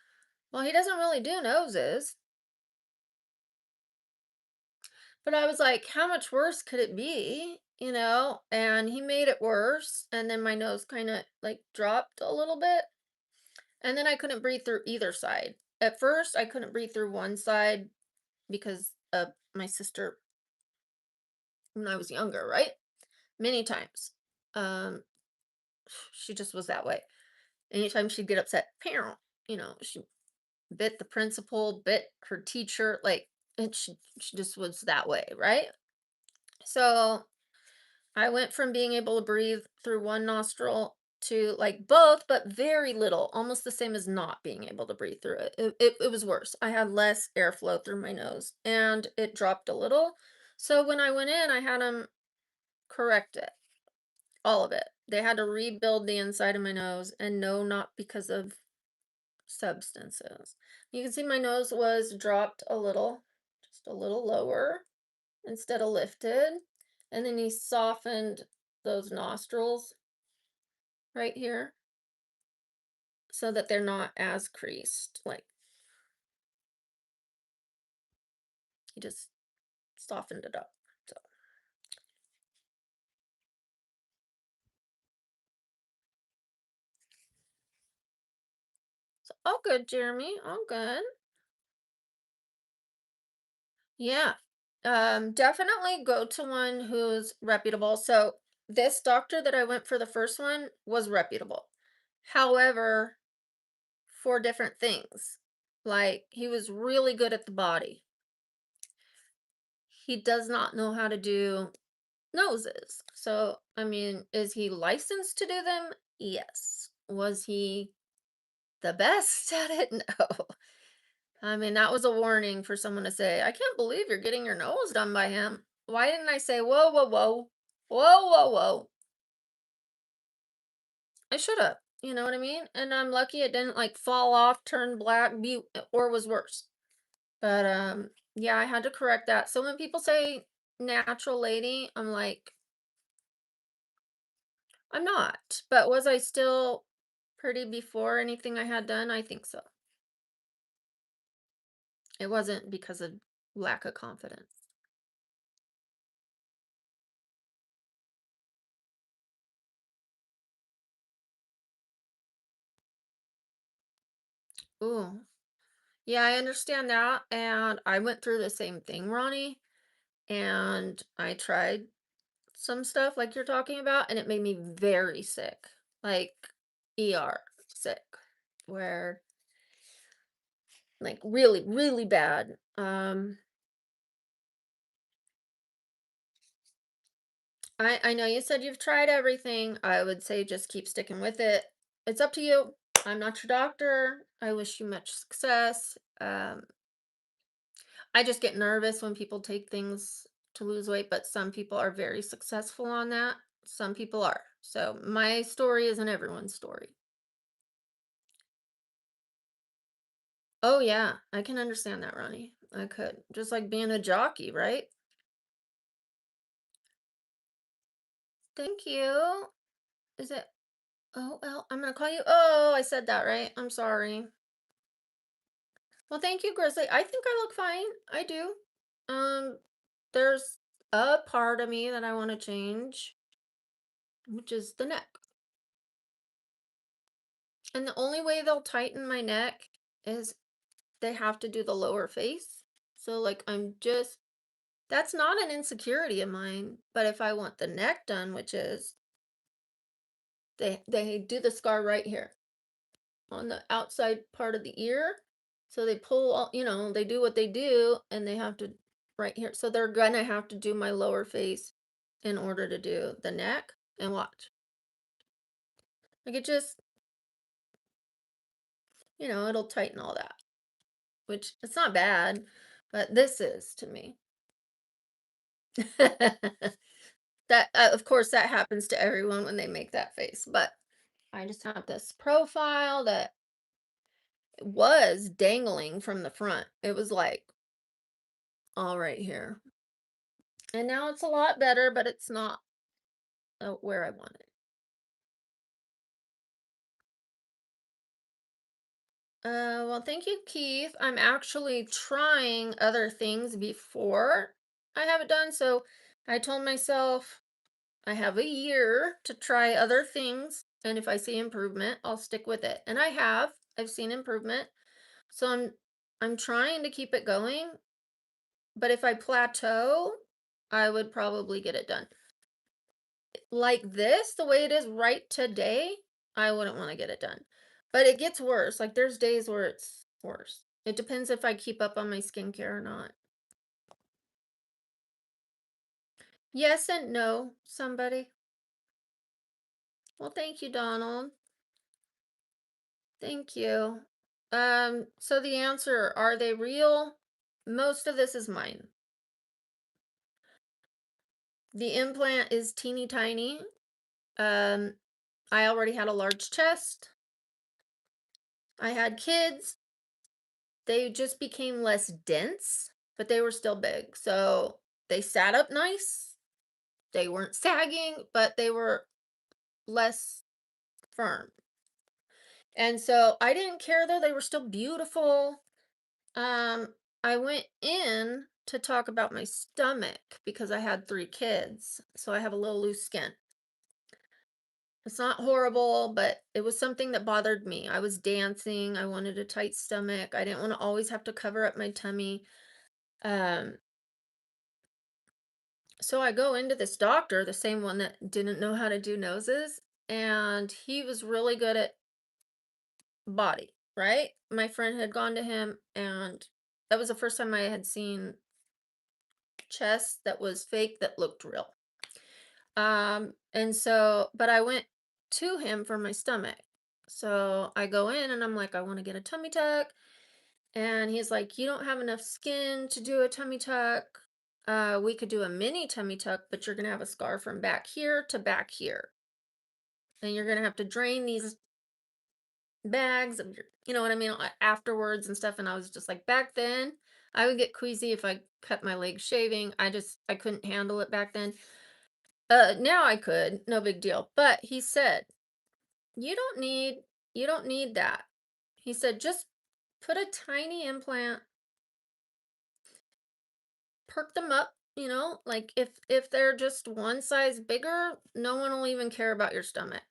well, he doesn't really do noses. But I was like, how much worse could it be? And he made it worse. And then my nose kind of like dropped a little bit. And then I couldn't breathe through either side. At first, I couldn't breathe through one side because of my sister when I was younger, right? Many times. Um, she just was that way. Anytime she'd get upset, parent, she bit the principal, bit her teacher, like, and she just was that way, right? So I went from being able to breathe through one nostril to like both, but very little, almost the same as not being able to breathe through it. It was worse. I had less airflow through my nose and it dropped a little. So when I went in, I had them correct it, all of it. They had to rebuild the inside of my nose, and no, not because of substances. You can see my nose was dropped a little, just a little lower instead of lifted. And then he softened those nostrils right here so that they're not as creased. Like he just softened it up. So all good, Jeremy. All good. Yeah. Definitely go to one who's reputable. So this doctor that I went for the first one was reputable. However, for different things. Like he was really good at the body. He does not know how to do noses. So, I mean, is he licensed to do them? Yes. Was he the best at it? No. I mean, that was a warning for someone to say, I can't believe you're getting your nose done by him. Why didn't I say, whoa, whoa, whoa, whoa, whoa, whoa? I should have. You know what I mean? And I'm lucky it didn't like fall off, turn black, be or was worse. But yeah, I had to correct that. So when people say natural lady, I'm like, I'm not. But was I still pretty before anything I had done? I think so. It wasn't because of lack of confidence. Ooh. Yeah, I understand that. And I went through the same thing, Ronnie. And I tried some stuff like you're talking about, and it made me very sick. Like ER sick. Where like really, really bad. I know you said you've tried everything. I would say just keep sticking with it. It's up to you. I'm not your doctor. I wish you much success. I just get nervous when people take things to lose weight, but some people are very successful on that. Some people are. So my story isn't everyone's story. Oh, yeah, I can understand that, Ronnie. I could. Just like being a jockey, right? Thank you. Is it Oh, well, I'm gonna call you Oh, I said that right. I'm sorry. Well, thank you, Grizzly. I think I look fine. I do. Um, there's a part of me that I want to change, which is the neck. And the only way they'll tighten my neck is they have to do the lower face. So, like, that's not an insecurity of mine. But if I want the neck done, which is they do the scar right here on the outside part of the ear. So they pull all, they do what they do and they have to right here. So they're gonna have to do my lower face in order to do the neck and watch. Like it just, it'll tighten all that, which it's not bad, but this is to me. That of course that happens to everyone when they make that face, but I just have this profile that was dangling from the front. It was like all right here. And now it's a lot better, but it's not where I want it. Well, thank you, Keith. I'm actually trying other things before I have it done. So I told myself I have a year to try other things. And if I see improvement, I'll stick with it. And I have. I've seen improvement. So I'm trying to keep it going. But if I plateau, I would probably get it done. Like this, the way it is right today, I wouldn't want to get it done. But it gets worse. Like there's days where it's worse. It depends if I keep up on my skincare or not. Yes and no, somebody. Well, thank you, Donald. Thank you. So the answer, are they real? Most of this is mine. The implant is teeny tiny. Um, I already had a large chest. I had kids. They just became less dense, but they were still big. So they sat up nice. They weren't sagging, but they were less firm. And so I didn't care though, they were still beautiful. I went in to talk about my stomach because I had 3 kids. So I have a little loose skin. It's not horrible, but it was something that bothered me. I was dancing. I wanted a tight stomach. I didn't want to always have to cover up my tummy. Um, So I go into this doctor, the same one that didn't know how to do noses, and he was really good at body, right? My friend had gone to him, and that was the first time I had seen chest that was fake that looked real. And so, but I went to him for my stomach. So I go in and I'm like, I want to get a tummy tuck. And he's like, you don't have enough skin to do a tummy tuck. We could do a mini tummy tuck, but you're going to have a scar from back here to back here. And you're going to have to drain these bags of your, you know what I mean, afterwards and stuff. And I was just like, back then, I would get queasy if I cut my legs shaving. I couldn't handle it back then. Now I could, no big deal. But he said, you don't need, you don't need that. He said, just put a tiny implant, perk them up, like if they're just one size bigger, no one will even care about your stomach,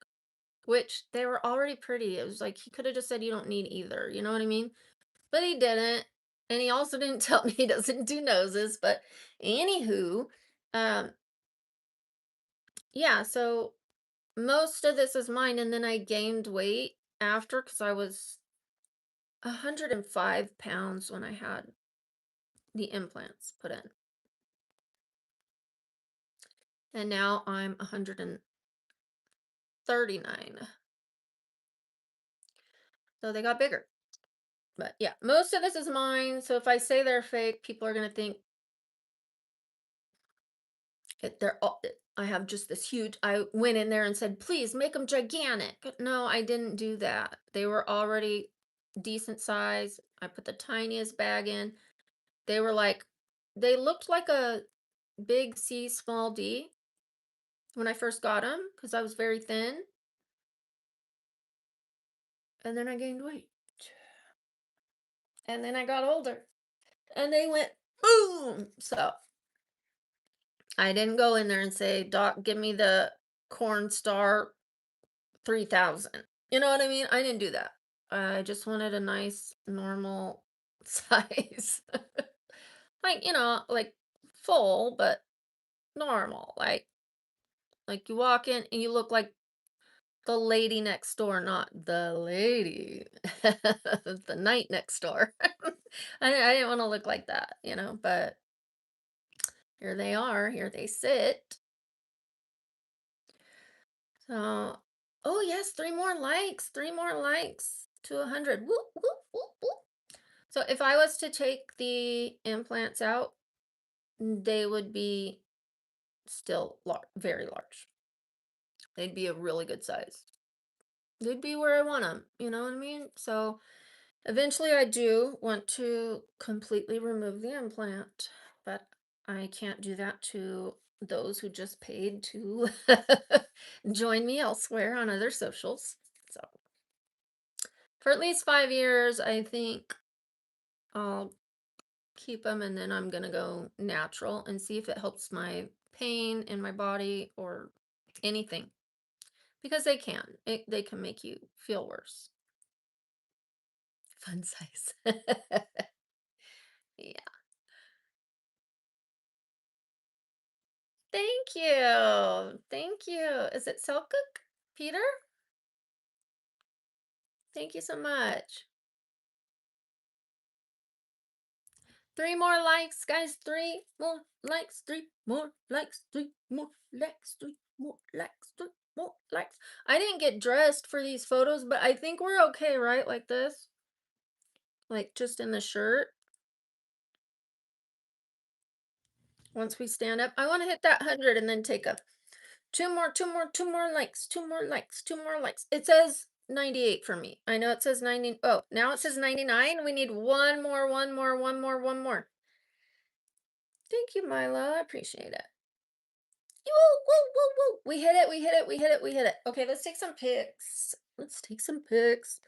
which they were already pretty. It was like he could have just said you don't need either, you know what I mean? But he didn't. And he also didn't tell me he doesn't do noses, but anywho, um yeah, so most of this is mine, and then I gained weight after because I was 105 pounds when I had the implants put in. And now I'm 139. So they got bigger. But yeah, most of this is mine. So if I say they're fake, people are going to think they're all, I have just this huge. I went in there and said, please make them gigantic. No, I didn't do that. They were already decent size. I put the tiniest bag in. They were like, they looked like a big C, small D when I first got them because I was very thin. And then I gained weight. And then I got older. And they went boom. So I didn't go in there and say, Doc, give me the corn star 3000. You know what I mean? I didn't do that. I just wanted a nice, normal size. Like, like full, but normal. Like you walk in and you look like the lady next door, not the lady, the night next door. I didn't want to look like that, but here they are, here they sit. So, oh yes, three more likes to 100. Whoop, whoop, whoop, whoop. So if I was to take the implants out, they would be still very large. They'd be a really good size. They'd be where I want them, you know what I mean? So eventually I do want to completely remove the implant, but I can't do that to those who just paid to join me elsewhere on other socials. So for at least 5 years, I think I'll keep them and then I'm gonna go natural and see if it helps my pain in my body or anything. Because they can. They can make you feel worse. Fun size. Yeah. Thank you. Thank you. Is it Selkirk? Peter? Thank you so much. 3 more likes, guys. 3 more likes. 3 more likes. 3 more likes. 3 more likes. 3 more likes. I didn't get dressed for these photos, but I think we're okay, right? Like this? Like just in the shirt. Once we stand up. I want to hit that 100 and then take a two more likes, 2 more likes, 2 more likes. It says 98 for me. I know it says 90. Oh, now it says 99. We need one more, one more, one more, one more. Thank you, Milo. I appreciate it. Woo, woo, woo, woo. We hit it, we hit it, we hit it, we hit it. Okay, let's take some pics. Let's take some pics.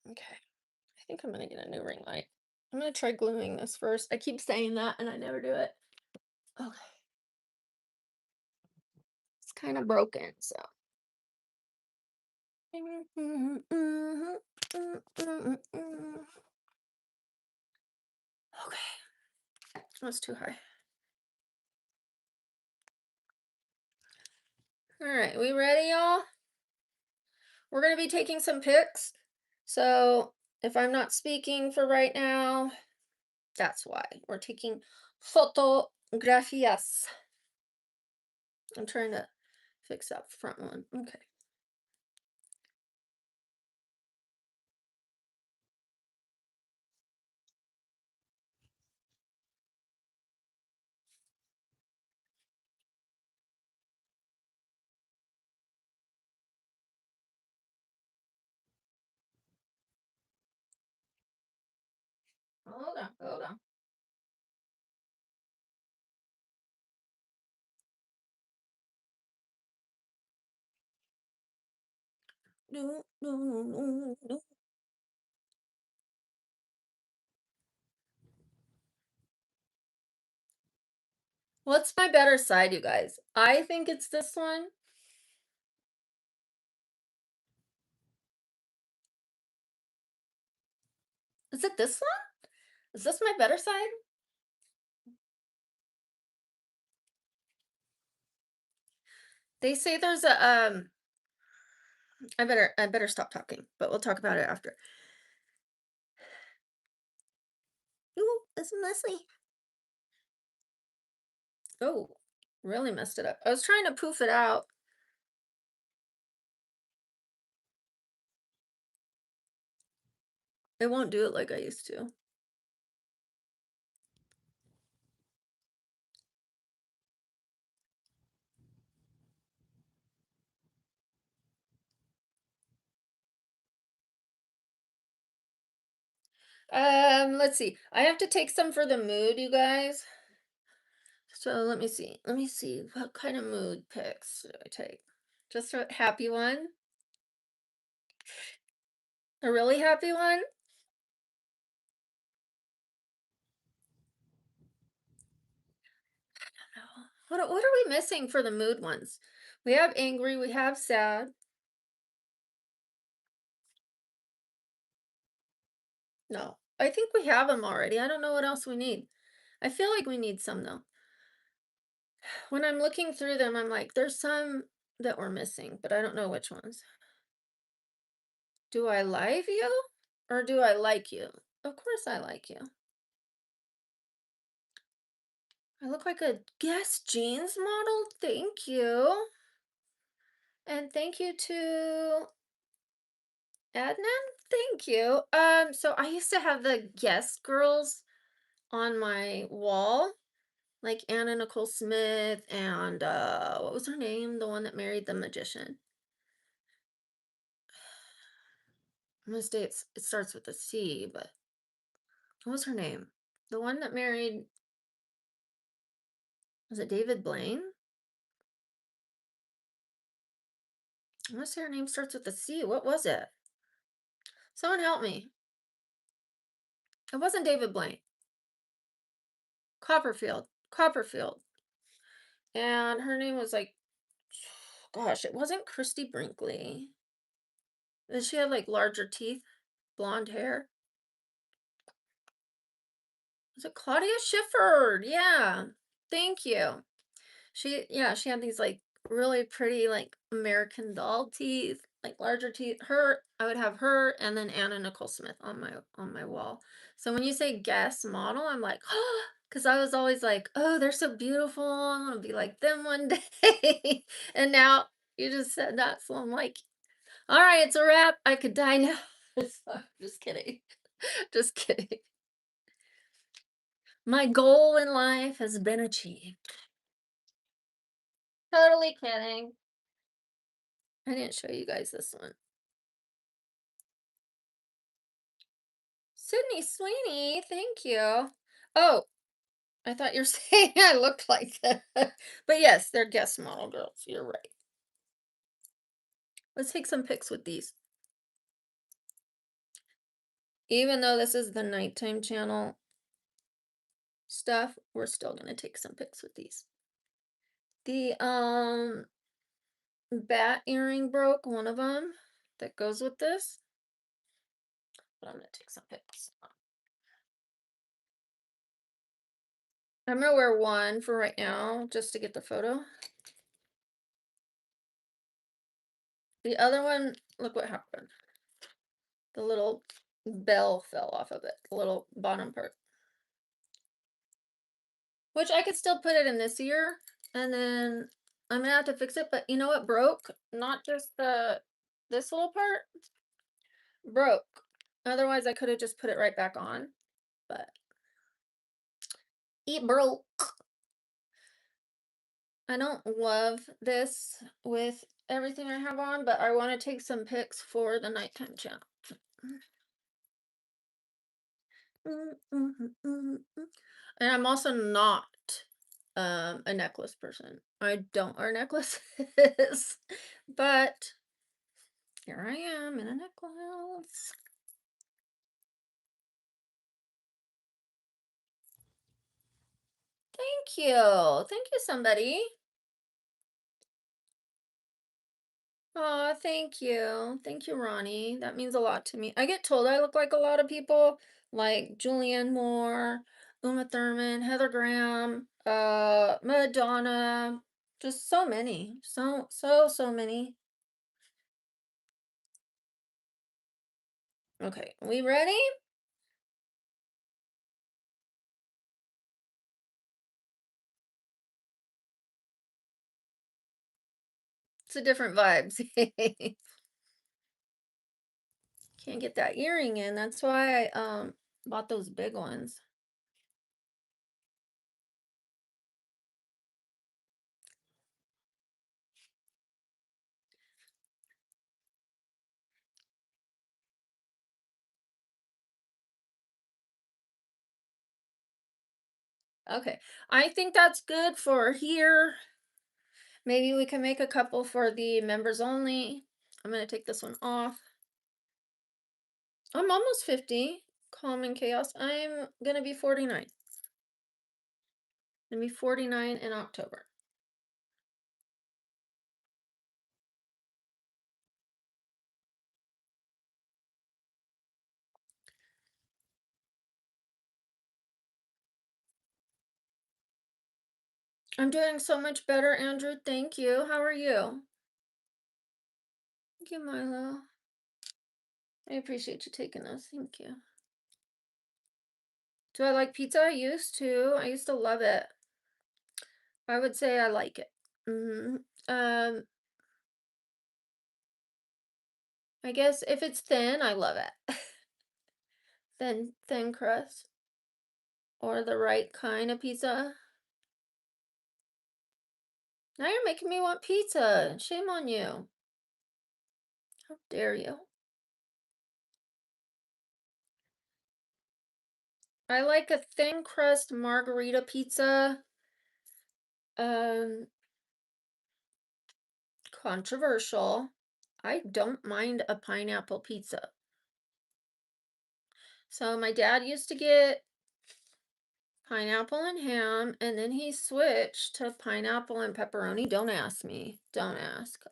Okay. I think I'm gonna get a new ring light. I'm gonna try gluing this first. I keep saying that and I never do it. Okay. It's kind of broken, so. Okay, that's too high. All right, we ready, y'all? We're gonna be taking some pics. So if I'm not speaking for right now, that's why. We're taking fotografías. I'm trying to fix that front one. Okay. Hold on, hold on. No, no, no, no. What's my better side, you guys? I think it's this one. Is it this one? Is this my better side? They say there's a I better stop talking, but we'll talk about it after. Ooh, it's messy. Oh, really messed it up. I was trying to poof it out. It won't do it like I used to. Let's see. I have to take some for the mood, you guys. So let me see. Let me see. What kind of mood pics should I take? Just a happy one? A really happy one? No. What are we missing for the mood ones? We have angry, we have sad. No. I think we have them already. I don't know what else we need. I feel like we need some though. When I'm looking through them, I'm like, there's some that we're missing, but I don't know which ones. Do I like you or do I like you? Of course I like you. I look like a Guess Jeans model. Thank you. And thank you to Adnan. Thank you. So I used to have the Guess girls on my wall, like Anna Nicole Smith and what was her name? The one that married the magician. I'm gonna say it starts with a C, but what was her name? The one that married, was it David Blaine? I want to say her name starts with a C. What was it? Someone help me. It wasn't David Blaine. Copperfield. Copperfield. And her name was like, gosh, it wasn't Christy Brinkley. And she had like larger teeth, blonde hair. Was it Claudia Schiffer? Yeah. Thank you. Yeah, she had these like really pretty like American doll teeth, like larger teeth. I would have her and then Anna Nicole Smith on my wall. So when you say guest model, I'm like, oh, because I was always like, oh, they're so beautiful. I want to be like them one day. And now you just said that, so I'm like, all right, it's a wrap. I could die now. Just kidding. Just kidding. My goal in life has been achieved. Totally kidding. I didn't show you guys this one. Sydney Sweeney, thank you. Oh, I thought you were saying I looked like that. But yes, they're guest model girls. You're right. Let's take some pics with these. Even though this is the nighttime channel stuff, we're still gonna take some pics with these. The bat earring broke, one of them that goes with this. But I'm gonna take some pics. I'm gonna wear one for right now just to get the photo. The other one, look what happened. The little bell fell off of it, the little bottom part. Which I could still put it in this ear, and then I'm gonna have to fix it, but you know what broke? Not just this little part broke. Otherwise I could have just put it right back on, but it broke. I don't love this with everything I have on, but I want to take some pics for the nighttime channel. And I'm also not a necklace person. I don't wear necklaces, but here I am in a necklace. Thank you. Thank you, somebody. Oh, thank you. Thank you, Ronnie. That means a lot to me. I get told I look like a lot of people, like Julianne Moore, Uma Thurman, Heather Graham, Madonna, just so many. So many. Okay, we ready? It's a different vibes. Can't get that earring in. That's why I bought those big ones. Okay. I think that's good for here. Maybe we can make a couple for the members only. I'm gonna take this one off. I'm almost 50. Calm and chaos. I'm gonna be 49. Gonna be 49 in October. I'm doing so much better, Andrew. Thank you. How are you? Thank you, Milo. I appreciate you taking this. Thank you. Do I like pizza? I used to. I used to love it. I would say I like it. hmm Um, I guess if it's thin, I love it. Thin crust or the right kind of pizza. Now you're making me want pizza. Shame on you. How dare you? I like a thin crust margarita pizza. Um, Controversial. I don't mind a pineapple pizza. So my dad used to get pineapple and ham, and then he switched to pineapple and pepperoni. Don't ask me. Don't ask.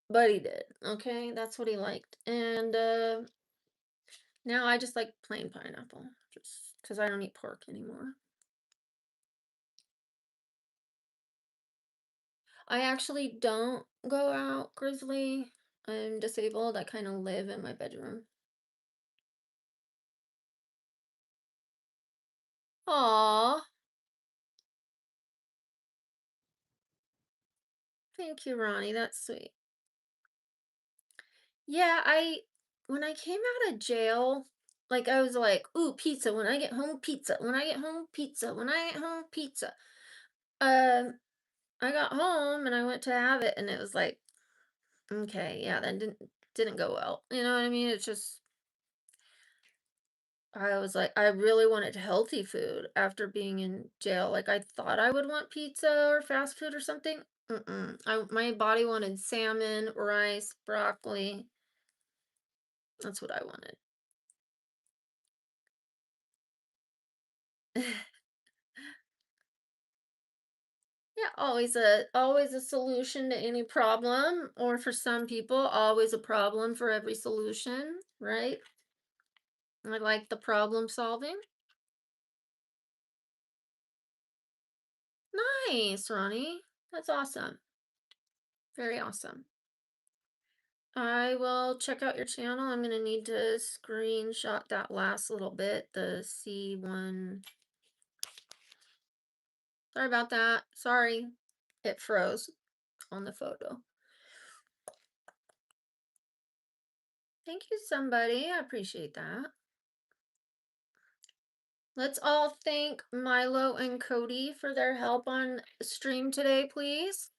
But he did. Okay, that's what he liked. And now I just like plain pineapple, just because I don't eat pork anymore. I actually don't go out, Grizzly. I'm disabled. I kind of live in my bedroom. Aw, thank you, Ronnie. That's sweet. Yeah, when I came out of jail, like I was like, ooh, pizza. When I get home, pizza. When I get home, pizza. When I get home, pizza. Um, I got home and I went to have it, and it was like, okay, yeah, that didn't go well. You know what I mean? It's just I was like, I really wanted healthy food after being in jail. Like I thought I would want pizza or fast food or something. My body wanted salmon, rice, broccoli. That's what I wanted. Yeah, always a solution to any problem, or for some people, always a problem for every solution, right? I like the problem solving. Nice, Ronnie. That's awesome. Very awesome. I will check out your channel. I'm gonna need to screenshot that last little bit, the C1. Sorry about that. Sorry. It froze on the photo. Thank you, somebody. I appreciate that. Let's all thank Milo and Cody for their help on stream today, please.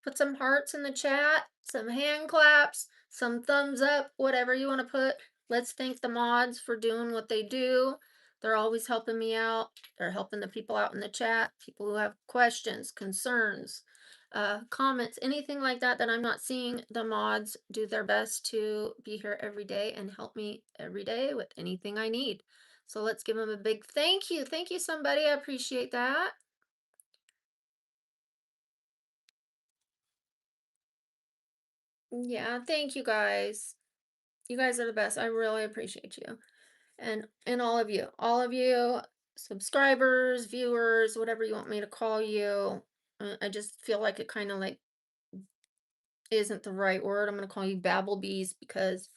Put some hearts in the chat, some hand claps, some thumbs up, whatever you want to put. Let's thank the mods for doing what they do. They're always helping me out. They're helping the people out in the chat, people who have questions, concerns, comments, anything like that that I'm not seeing. The mods do their best to be here every day and help me every day with anything I need. So let's give them a big thank you. Thank you, somebody. I appreciate that. Yeah, thank you guys. You guys are the best. I really appreciate you. And all of you subscribers, viewers, whatever you want me to call you. I just feel like it kind of like isn't the right word. I'm going to call you Babblebees because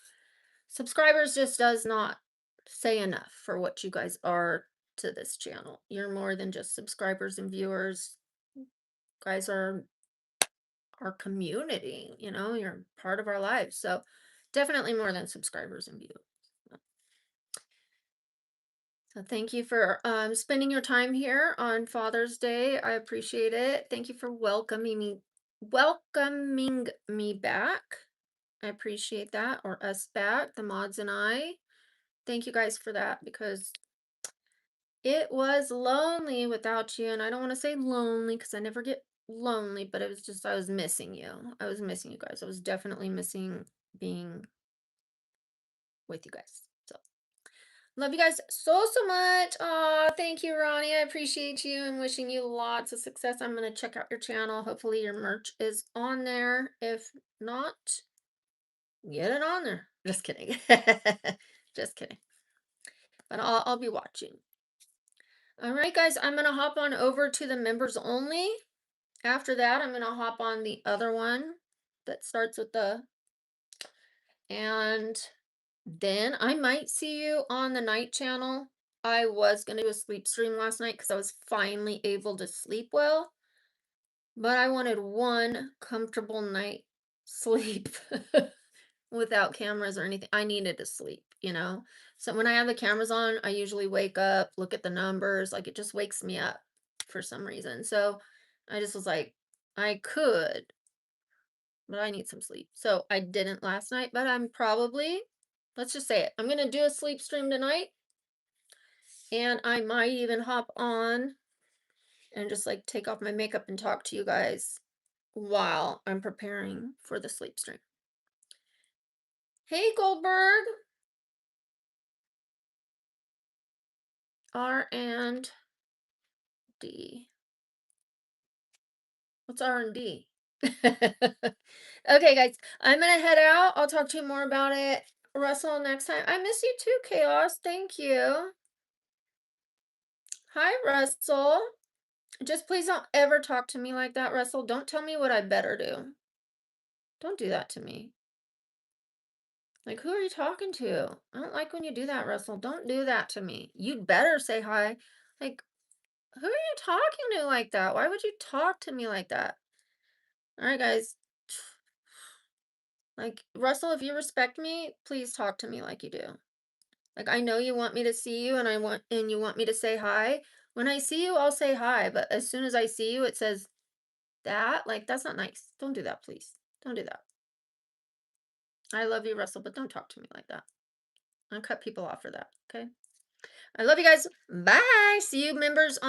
subscribers just does not say enough for what you guys are to this channel. You're more than just subscribers and viewers. You guys are our community, you're part of our lives. So definitely more than subscribers and viewers. So thank you for spending your time here on Father's Day. I appreciate it. Thank you for welcoming me back. I appreciate that, or us back, the mods and I. Thank you guys for that because It was lonely without you, and I don't want to say lonely because I never get lonely, but it was just I was missing you. I was missing you guys. I was definitely missing being with you guys. So love you guys so so much. Aw, thank you, Ronnie. I appreciate you and wishing you lots of success. I'm gonna check out your channel. Hopefully your merch is on there. If not, get it on there. Just kidding. Just kidding. But I'll be watching. All right, guys, I'm gonna hop on over to the members only. After that, I'm gonna hop on the other one that starts with the, and then I might see you on the night channel. I was gonna do a sleep stream last night because I was finally able to sleep well, but I wanted one comfortable night sleep without cameras or anything. I needed to sleep, you know? So when I have the cameras on, I usually wake up, look at the numbers, like it just wakes me up for some reason. So I just was like, I could, but I need some sleep. So I didn't last night, but I'm probably, let's just say it, I'm going to do a sleep stream tonight, and I might even hop on and just like take off my makeup and talk to you guys while I'm preparing for the sleep stream. Hey, Goldberg. R and D. What's R and D? Okay, guys, I'm gonna head out. I'll talk to you more about it, Russell, next time. I miss you too, Chaos. Thank you. Hi, Russell. Just please don't ever talk to me like that, Russell. Don't tell me what I better do. Don't do that to me. Like, who are you talking to? I don't like when you do that, Russell. Don't do that to me. You'd better say hi. Like, who are you talking to like that? Why would you talk to me like that? All right, guys. Like, Russell, if you respect me, please talk to me like you do. Like, I know you want me to see you, and you want me to say hi. When I see you, I'll say hi, but as soon as I see you, it says that. Like, that's not nice. Don't do that, please. Don't do that. I love you, Russell, but don't talk to me like that. I'll cut people off for that, okay? I love you guys. Bye. See you members on